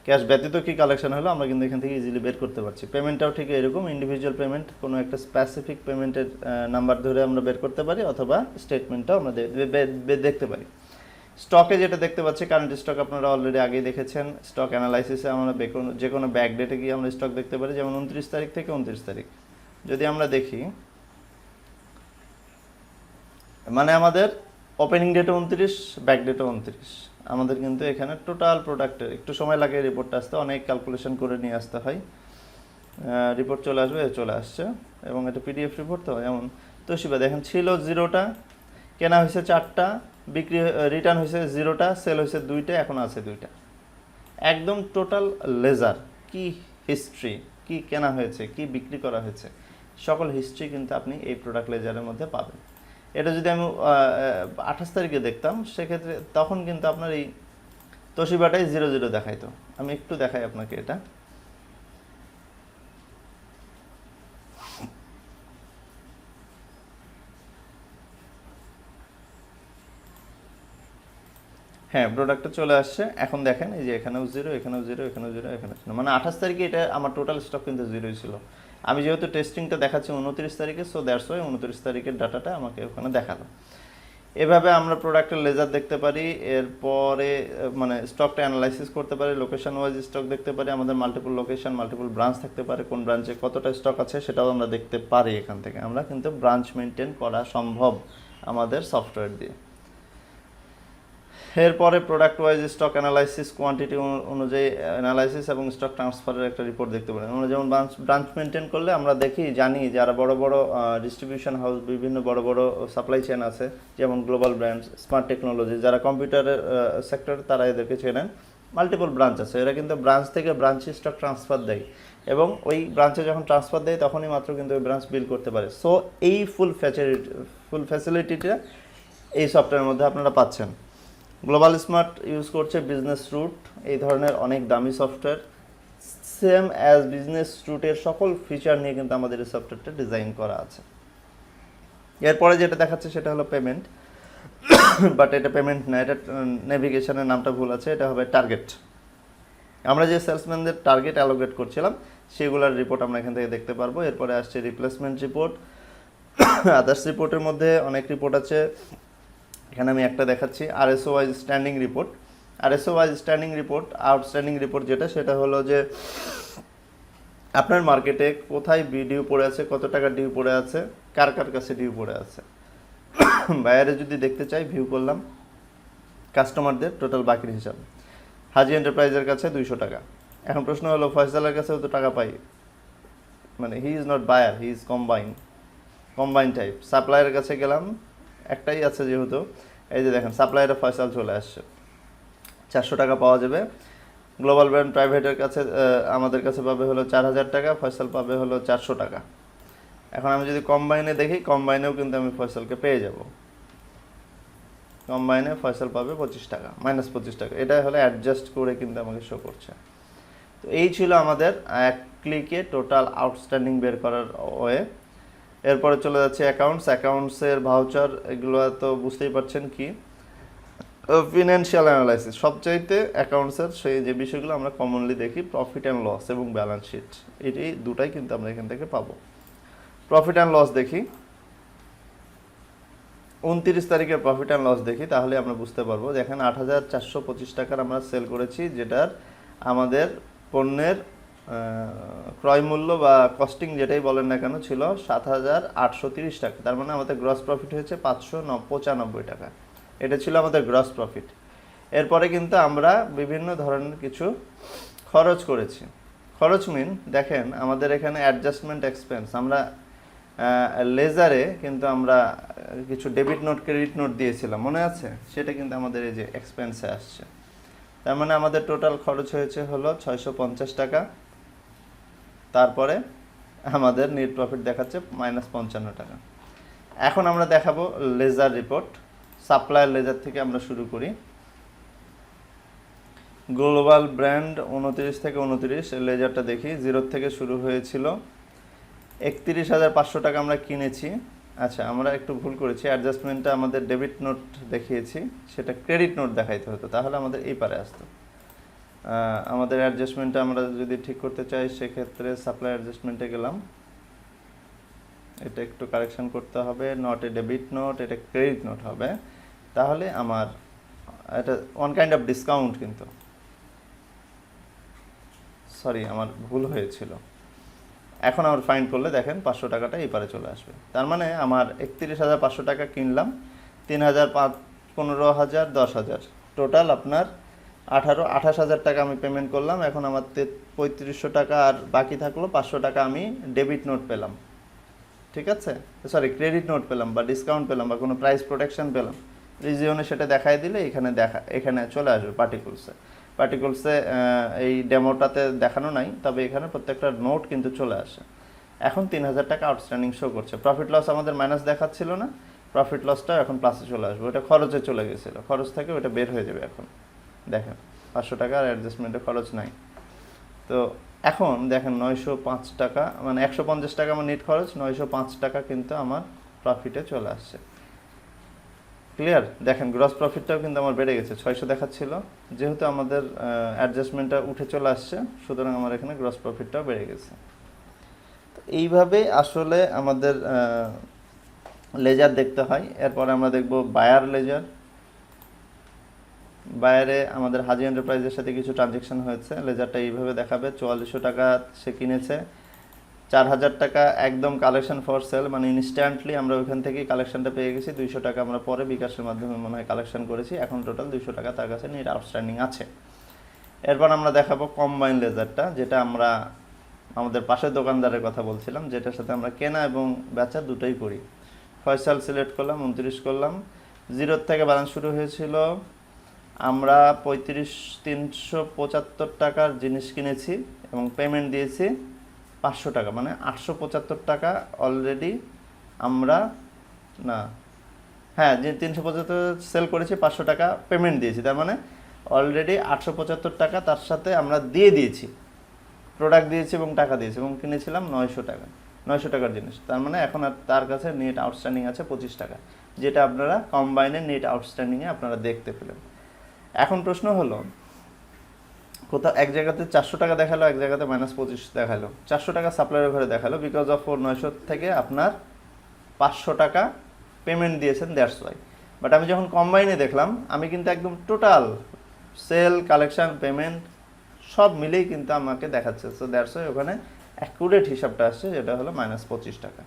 ক্যাশ ব্যতীত কি কালেকশন হলো, আমরা কিন্তু এখান থেকে ইজিলি বের করতে পারছি। পেমেন্টটাও ঠিক এরকম, ইন্ডিভিজুয়াল পেমেন্ট কোনো একটা স্পেসিফিক পেমেন্টের নাম্বার ধরে আমরা বের করতে পারি, অথবা স্টেটমেন্টটাও আমরা দেখতে পারি। স্টকে যেটা দেখতে পাচ্ছি কারেন্ট স্টক আপনারা অলরেডি আগেই দেখেছেন। স্টক অ্যানালাইসিসে আমরা যে কোনো ব্যাক ডেটে গিয়ে আমরা স্টক দেখতে পারি, যেমন 29 তারিখ থেকে 29 তারিখ যদি আমরা দেখি, মানে আমাদের ওপেনিং ডেটে 29, ব্যাক ডেটে 29। আমাদের কিন্তু এখানে টোটাল প্রোডাক্টের একটু সময় লাগে রিপোর্টটা আসতে, অনেক ক্যালকুলেশন করে নিয়ে আসতে হয়। রিপোর্ট চলে আসবে, চলে আসছে, এবং এটা পিডিএফ রিপোর্ট। তো যেমন তোশিবা দেখেন ছিল 0টা, কেনা হয়েছে 4টা, বিক্রি রিটার্ন হয়েছে 0টা, সেল হয়েছে 2টা, এখন আছে 2টা। একদম টোটাল লেজার, কি হিস্ট্রি, কি কেনা হয়েছে, কি বিক্রি করা হয়েছে, সকল হিস্ট্রি কিন্তু আপনি এই প্রোডাক্ট লেজারের মধ্যে পাবেন। এটা যদি আমি 28 তারিখে দেখতাম, সেক্ষেত্রে তখন কিন্তু আপনার এই তোশিবাটাই 00 দেখাইতো। আমি একটু দেখাই আপনাকে এটা। হ্যাঁ, প্রোডাক্টটা চলে আসছে। এখন দেখেন এই যে এখানেও 0, এখানেও 0, এখানেও 0, এখানেও 0, মানে 28 তারিখে এটা আমার টোটাল স্টক কিন্তু 0 ছিল। আমি যেহেতু টেস্টিংটা দেখাচ্ছি 29 তারিখে, সো দ্যাটস ওয়াই 29 তারিখের ডাটাটা আমাকে ওখানে দেখালো। এভাবে আমরা প্রোডাক্টের লেজার দেখতে পারি। এরপরে মানে স্টকটা অ্যানালাইসিস করতে পারি, লোকেশন ওয়াইজ স্টক দেখতে পারি। আমাদের মাল্টিপল লোকেশন, মাল্টিপল ব্রাঞ্চ থাকতে পারে, কোন ব্রাঞ্চে কতটা স্টক আছে সেটাও আমরা দেখতে পারি। এখান থেকে আমরা কিন্তু ব্রাঞ্চ মেনটেন করা সম্ভব আমাদের সফটওয়্যার দিয়ে। এরপরে product wise stock analysis, quantity অনুযায়ী অ্যানালাইসিস এবং স্টক ট্রান্সফারের একটা রিপোর্ট দেখতে পারেন। আমরা যেমন ব্রাঞ্চ মেনটেন করলে আমরা জানি যারা বড় বড় ডিস্ট্রিবিউশন হাউস, বিভিন্ন বড় বড় সাপ্লাই চেন আছে, যেমন গ্লোবাল ব্র্যান্ডস, স্মার্ট টেকনোলজি, যারা কম্পিউটারের সেক্টর, তারা এদেরকে চেনেন। মাল্টিপল ব্রাঞ্চ আছে, এরা কিন্তু ব্রাঞ্চ থেকে ব্রাঞ্চে স্টক ট্রান্সফার দেয়, এবং ওই ব্রাঞ্চে যখন ট্রান্সফার দেয় তখনই মাত্র কিন্তু ওই ব্রাঞ্চ বিল করতে পারে। সো এই ফুল ফ্যাসিলিটিটা এই সফটওয়্যারের মধ্যে আপনারা পাচ্ছেন। গ্লোবাল স্মার্ট ইউজ করছে বিজনেস রুট, এই ধরনের অনেক দামি সফটওয়্যার, সেম অ্যাজ বিজনেস রুটের সকল ফিচার নিয়ে কিন্তু আমাদের এই সফটওয়্যারটা ডিজাইন করা আছে। এরপরে যেটা দেখাচ্ছে সেটা হলো পেমেন্ট, বাট এটা পেমেন্ট না, এটা নেভিগেশনের নামটা ভুল আছে, এটা হবে টার্গেট। আমরা যে সেলসম্যানদের টার্গেট অ্যালোকেট করছিলাম সেগুলোর রিপোর্ট আমরা এখান থেকে দেখতে পারবো। এরপরে আসছে রিপ্লেসমেন্ট রিপোর্ট, আদার্স রিপোর্টের মধ্যে অনেক রিপোর্ট আছে, এখানে আমি একটা দেখাচ্ছি RSO wise standing report. RSO wise standing report, outstanding report যেটা, সেটা হলো যে আপনার মার্কেটে কোথায় ডিউ পড়ে আছে, কত টাকা ডিউ পড়ে আছে, কার কার কাছে ডিউ পড়ে আছে। বাইরে যদি দেখতে চাই, ভিউ করলাম কাস্টমারদের টোটাল বাকির হিসাব। হাজি এন্টারপ্রাইজের কাছে 200 টাকা। এখন প্রশ্ন হলো ফয়সালের কাছেও তো টাকা পাই, মানে he is not buyer, he is combine type. সাপ্লায়ারের কাছে গেলাম, একটাই আছে যেহেতু, এই যে দেখেন সাপ্লায়ারে ফয়সাল চলে আসছে, 400 টাকা পাওয়া যাবে। গ্লোবাল ব্র্যান্ড প্রাইভেটের কাছে আমাদের কাছে পাবে হলো 4000 টাকা, ফয়সাল পাবে হলো 400 টাকা। এখন আমি যদি কম্বাইনে দেখি, কম্বাইনেও কিন্তু আমি ফয়সালকে পেয়ে যাব, কম্বাইনে ফয়সাল পাবে 25 টাকা, -25 টাকা। এটা হলো অ্যাডজাস্ট করে কিন্তু আমাকে শো করছে। তো এই ছিল আমাদের এক ক্লিকে টোটাল আউটস্ট্যান্ডিং বের করার ওয়ে। এরপরে চলে যাচ্ছে অ্যাকাউন্টসের ভাউচার, এগুলো তো বুঝতেই পারছেন কি ফিনান্সিয়াল অ্যানালাইসিস। সবচাইতে অ্যাকাউন্টসের সেই যে বিষয়গুলো আমরা কমনলি দেখি, প্রফিট অ্যান্ড লস এবং ব্যালেন্স শিট, এই দুটাই কিন্তু আমরা এখান থেকে পাবো। প্রফিট অ্যান্ড লস দেখি, 29 তারিখে প্রফিট অ্যান্ড লস দেখি, তাহলে আমরা বুঝতে পারবো। দেখেন 8425 টাকার আমরা সেল করেছি, যেটার আমাদের পণ্যের ক্রয় মূল্য বা কস্টিং যেটাই বলেন না কেন ছিল 7830 টাকা। তার মানে আমাদের গ্রস প্রফিট হয়েছে 595 টাকা। এটা ছিল আমাদের গ্রস প্রফিট। এরপরে কিন্তু আমরা বিভিন্ন ধরনের কিছু খরচ করেছি। খরচ মিন দেখেন আমাদের এখানে অ্যাডজাস্টমেন্ট এক্সপেন্স, আমরা লেজারে কিন্তু আমরা কিছু ডেবিট নোট ক্রেডিট নোট দিয়েছিলাম, মনে আছে? সেটা কিন্তু আমাদের এই যে এক্সপেন্সে আসছে। তার মানে আমাদের টোটাল খরচ হয়েছে হলো 650 টাকা। তারপরে আমাদের নেট প্রফিট দেখাচ্ছে -55 টাকা। এখন আমরা দেখাবো লেজার রিপোর্ট। সাপ্লায়ার লেজার থেকে আমরা শুরু করি। গ্লোবাল ব্র্যান্ড 29 থেকে 29 লেজারটা দেখি, 0 থেকে শুরু হয়েছিল। 31,500 টাকা আমরা কিনেছি। আচ্ছা, আমরা একটু ভুল করেছি, অ্যাডজাস্টমেন্টটা আমাদের ডেবিট নোট দেখিয়েছি, সেটা ক্রেডিট নোট দেখাইতে হতো, তাহলে আমাদের এই পারে আসতো। আমাদের অ্যাডজাস্টমেন্টটা আমরা যদি ঠিক করতে চাই, সেক্ষেত্রে সাপ্লাই অ্যাডজাস্টমেন্টে গেলাম, এটা একটু কারেকশন করতে হবে, নট এ ডেবিট নোট, এটা ক্রেডিট নোট হবে। তাহলে আমার এটা ওয়ান কাইন্ড অফ ডিসকাউন্ট, কিন্তু সরি আমার ভুল হয়েছিল। এখন আমার ফাইন্ড করলে দেখেন 500 টাকাটা এই পারে চলে আসবে। তার মানে আমার 31,500 টাকা কিনলাম, 3,000, 15,000, 10,000, টোটাল আপনার 28,000 টাকা আমি পেমেন্ট করলাম। এখন আমার 3500 টাকা আর বাকি থাকলো, 500 টাকা আমি ডেবিট নোট পেলাম, ঠিক আছে, সরি ক্রেডিট নোট পেলাম বা ডিসকাউন্ট পেলাম বা কোনো প্রাইস প্রোটেকশন পেলাম। রিজিওনে সেটা দেখাই দিলে এখানে চলে আসবে পার্টিকুলসে এই ডেমোটাতে দেখানো নাই, তবে এখানে প্রত্যেকটা নোট কিন্তু চলে আসে। এখন 3,000 টাকা আউটস্ট্যান্ডিং শো করছে। প্রফিট লস আমাদের মাইনাস দেখাচ্ছিল না, প্রফিট লসটা এখন প্লাসে চলে আসবে, ওটা খরচে চলে গেছিলো, খরচ থেকে ওটা বের হয়ে যাবে। এখন দেখেন 500 টাকার অ্যাডজাস্টমেন্টে খরচ নাই। তো এখন দেখেন 905 টাকা, মানে 150 টাকা আমার নেট খরচ, 905 টাকা কিন্তু আমার প্রফিটে চলে আসছে। ক্লিয়ার? দেখেন গ্রস প্রফিটটাও কিন্তু আমার বেড়ে গেছে, 600 দেখাচ্ছিল, যেহেতু আমাদের অ্যাডজাস্টমেন্টটা উঠে চলে আসছে, সুতরাং আমার এখানে গ্রস প্রফিটটাও বেড়ে গেছে। তো এইভাবে আসলে আমাদের লেজার দেখতে হয়। এরপরে আমরা দেখব বায়ার লেজার। বায়ারে আমাদের হাজি এন্টারপ্রাইজের সাথে কিছু ট্রানজ্যাকশন হয়েছে, লেজারটা এইভাবে দেখাবে। 4400 টাকা সে কিনেছে, 4,000 টাকা একদম কালেকশন ফর সেল, মানে ইনস্ট্যান্টলি আমরা ওইখান থেকেই কালেকশনটা পেয়ে গেছি। 200 টাকা আমরা পরে বিকাশের মাধ্যমে মনে হয় কালেকশন করেছি, এখন টোটাল 200 টাকা তার কাছে নেট আউটস্ট্যান্ডিং আছে। এরপর আমরা দেখাবো কম্বাইন লেজারটা, যেটা আমরা আমাদের পাশের দোকানদারের কথা বলছিলাম, যেটার সাথে আমরা কেনা এবং বেচা দুটোই করি। ফয়সাল সিলেক্ট করলাম, 29 করলাম, 0 থেকে ব্যালেন্স শুরু হয়েছিল। আমরা 35,375 টাকার জিনিস কিনেছি এবং পেমেন্ট দিয়েছি 500 টাকা, মানে 875 টাকা অলরেডি আমরা যে 375 সেল করেছি, 500 টাকা পেমেন্ট দিয়েছি, তার মানে অলরেডি 875 টাকা তার সাথে আমরা দিয়ে দিয়েছি, প্রোডাক্ট দিয়েছি এবং টাকা দিয়েছি, এবং কিনেছিলাম 900 টাকার জিনিস। তার মানে এখন আর তার কাছে নেট আউটস্ট্যান্ডিং আছে 25 টাকা, যেটা আপনারা কম্বাইনের নেট আউটস্ট্যান্ডিংয়ে আপনারা দেখতে পেলেন। এখন প্রশ্ন হলো কোথাও এক জায়গাতে 400 টাকা দেখালো, এক জায়গাতে -25 দেখালো। 400 টাকা সাপ্লায়ারের ঘরে দেখালো, বিকজ অফ 900 থেকে আপনার 500 টাকা পেমেন্ট দিয়েছেন, দ্যাটস ওয়াই। বাট আমি যখন কম্বাইনে দেখলাম, আমি কিন্তু একদম টোটাল সেল, কালেকশন, পেমেন্ট সব মিলেই কিন্তু আমাকে দেখাচ্ছে। সো দ্যাটস ওয়াই ওখানে অ্যাকুরেট হিসাবটা আসছে, যেটা হলো -25 টাকা।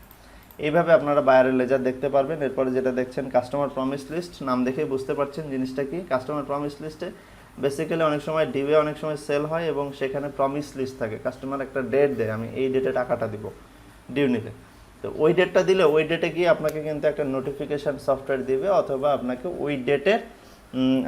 এইভাবে আপনারা বায়ারের লেজার দেখতে পারবেন। এরপরে যেটা দেখছেন কাস্টমার প্রমিস লিস্ট, নাম দেখে বুঝতে পারছেন জিনিসটা কি। কাস্টমার প্রমিস লিস্টে বেসিক্যালি অনেক সময় ডিউয়ে অনেক সময় সেল হয় এবং সেখানে প্রমিস লিস্ট থাকে। কাস্টমার একটা ডেট দেয়, আমি এই ডেটে টাকাটা দিব ডিউ নিতে। তো ওই ডেটটা দিলে ওই ডেটে গিয়ে আপনাকে কিন্তু একটা নোটিফিকেশান সফটওয়্যার দিবে, অথবা আপনাকে ওই ডেটের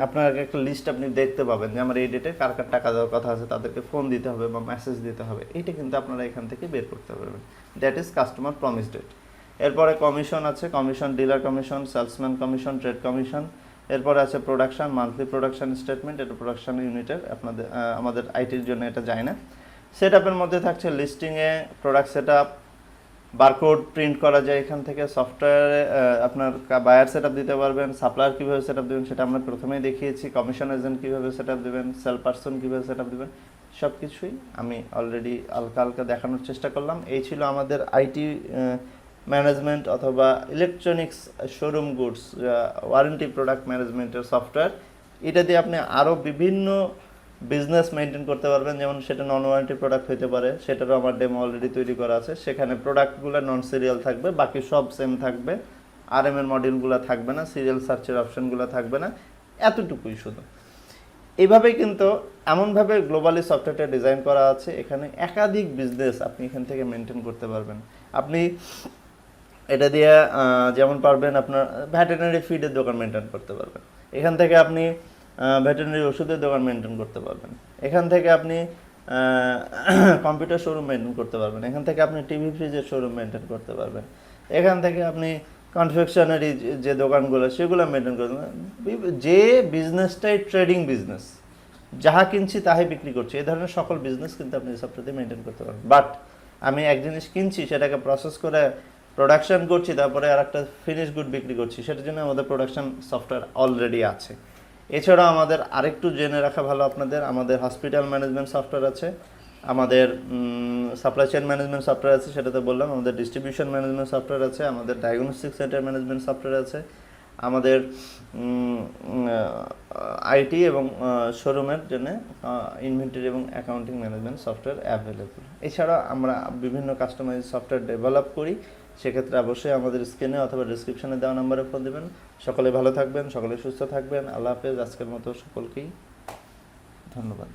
আপনার একটা লিস্ট আপনি দেখতে পাবেন যে আমার এই ডেটে কার কার টাকা দেওয়ার কথা আছে, তাদেরকে ফোন দিতে হবে বা মেসেজ দিতে হবে। এইটা কিন্তু আপনারা এখান থেকে বের করতে পারবেন। That is customer promise date. এরপরে কমিশন আছে, commission, dealer commission, salesman commission, trade commission. এরপরে আছে প্রোডাকশন, মান্থলি প্রোডাকশন স্টেটমেন্ট, এটা প্রোডাকশন ইউনিটের, আপনাদের আমাদের আইটির জন্য এটা যায় না। সেট আপের মধ্যে থাকছে লিস্টিংয়ে product setup, barcode print করা যায় এখান থেকে। সফটওয়্যারে আপনার বায়ার সেট আপ দিতে পারবেন, সাপ্লায়ার কীভাবে সেট আপ দেবেন সেটা আমরা প্রথমেই দেখিয়েছি, কমিশন এজেন্ট কীভাবে সেট আপ দেবেন, সেল পার্সন কীভাবে সেট আপ দেবেন, সব কিছুই আমি অলরেডি হালকা হালকা দেখানোর চেষ্টা করলাম। এই ছিল আমাদের আইটি ম্যানেজমেন্ট অথবা electronics showroom goods warranty product ম্যানেজমেন্টের সফটওয়্যার। এটা দিয়ে আপনি আরও বিভিন্ন বিজনেস মেনটেন করতে পারবেন, যেমন সেটা নন ওয়ারেন্টি প্রোডাক্ট হতে পারে, সেটারও আমার ডেমো অলরেডি তৈরি করা আছে। সেখানে প্রোডাক্টগুলো নন সিরিয়াল থাকবে, বাকি সব সেম থাকবে, আরএম এর মডিউলগুলো থাকবে না, সিরিয়াল সার্চের অপশনগুলো থাকবে না, এতটুকুই শুধু। এইভাবেই কিন্তু এমনভাবে গ্লোবালি সফটওয়্যারটা ডিজাইন করা আছে, এখানে একাধিক বিজনেস আপনি এখান থেকে মেনটেন করতে পারবেন। আপনি এটা দিয়ে যেমন পারবেন আপনার ভেটেরিনারি ফিডের দোকান মেনটেন করতে পারবেন, এখান থেকে আপনি ভেটেরিনারি ওষুধের দোকান মেনটেন করতে পারবেন, এখান থেকে আপনি কম্পিউটার শোরুম মেনটেন করতে পারবেন, এখান থেকে আপনি টিভি ফ্রিজের শোরুম মেনটেন করতে পারবেন, এখান থেকে আপনি কনফেকশনারি যে দোকানগুলো সেগুলো মেনটেন করতে পারবেন। যে বিজনেসটাই ট্রেডিং বিজনেস, যাহা কিনছি তাহাই বিক্রি করছি, এই ধরনের সকল বিজনেস কিন্তু আপনি সফটওয়্যার মেনটেন করতে পারবেন। বাট আমি এক জিনিস কিনছি, সেটাকে প্রসেস করে প্রোডাকশন করছি, তারপরে আর একটা ফিনিশ গুড বিক্রি করছি, সেটার জন্য আমাদের প্রোডাকশন সফটওয়্যার অলরেডি আছে। এছাড়াও আমাদের আরেকটু জেনে রাখা ভালো আপনাদের, আমাদের হসপিটাল ম্যানেজমেন্ট সফটওয়্যার আছে, আমাদের সাপ্লাই চেইন ম্যানেজমেন্ট সফটওয়্যার আছে, সেটাতে বললাম, আমাদের ডিস্ট্রিবিউশন ম্যানেজমেন্ট সফটওয়্যার আছে, আমাদের ডায়াগনস্টিক সেন্টার ম্যানেজমেন্ট সফটওয়্যার আছে, আমাদের আইটি এবং শোরুমের জন্য ইনভেন্টরি এবং অ্যাকাউন্টিং ম্যানেজমেন্ট সফটওয়্যার অ্যাভেলেবল। এছাড়া আমরা বিভিন্ন কাস্টমাইজ সফটওয়্যার ডেভেলপ করি, সেক্ষেত্রে অবশ্যই আমাদের স্ক্রিনে অথবা ডিসক্রিপশনে দেওয়া নাম্বারে ফোন দেবেন। সকলে ভালো থাকবেন, সকলে সুস্থ থাকবেন। আল্লাহ হাফেজ। আজকের মতো সকলকেই ধন্যবাদ।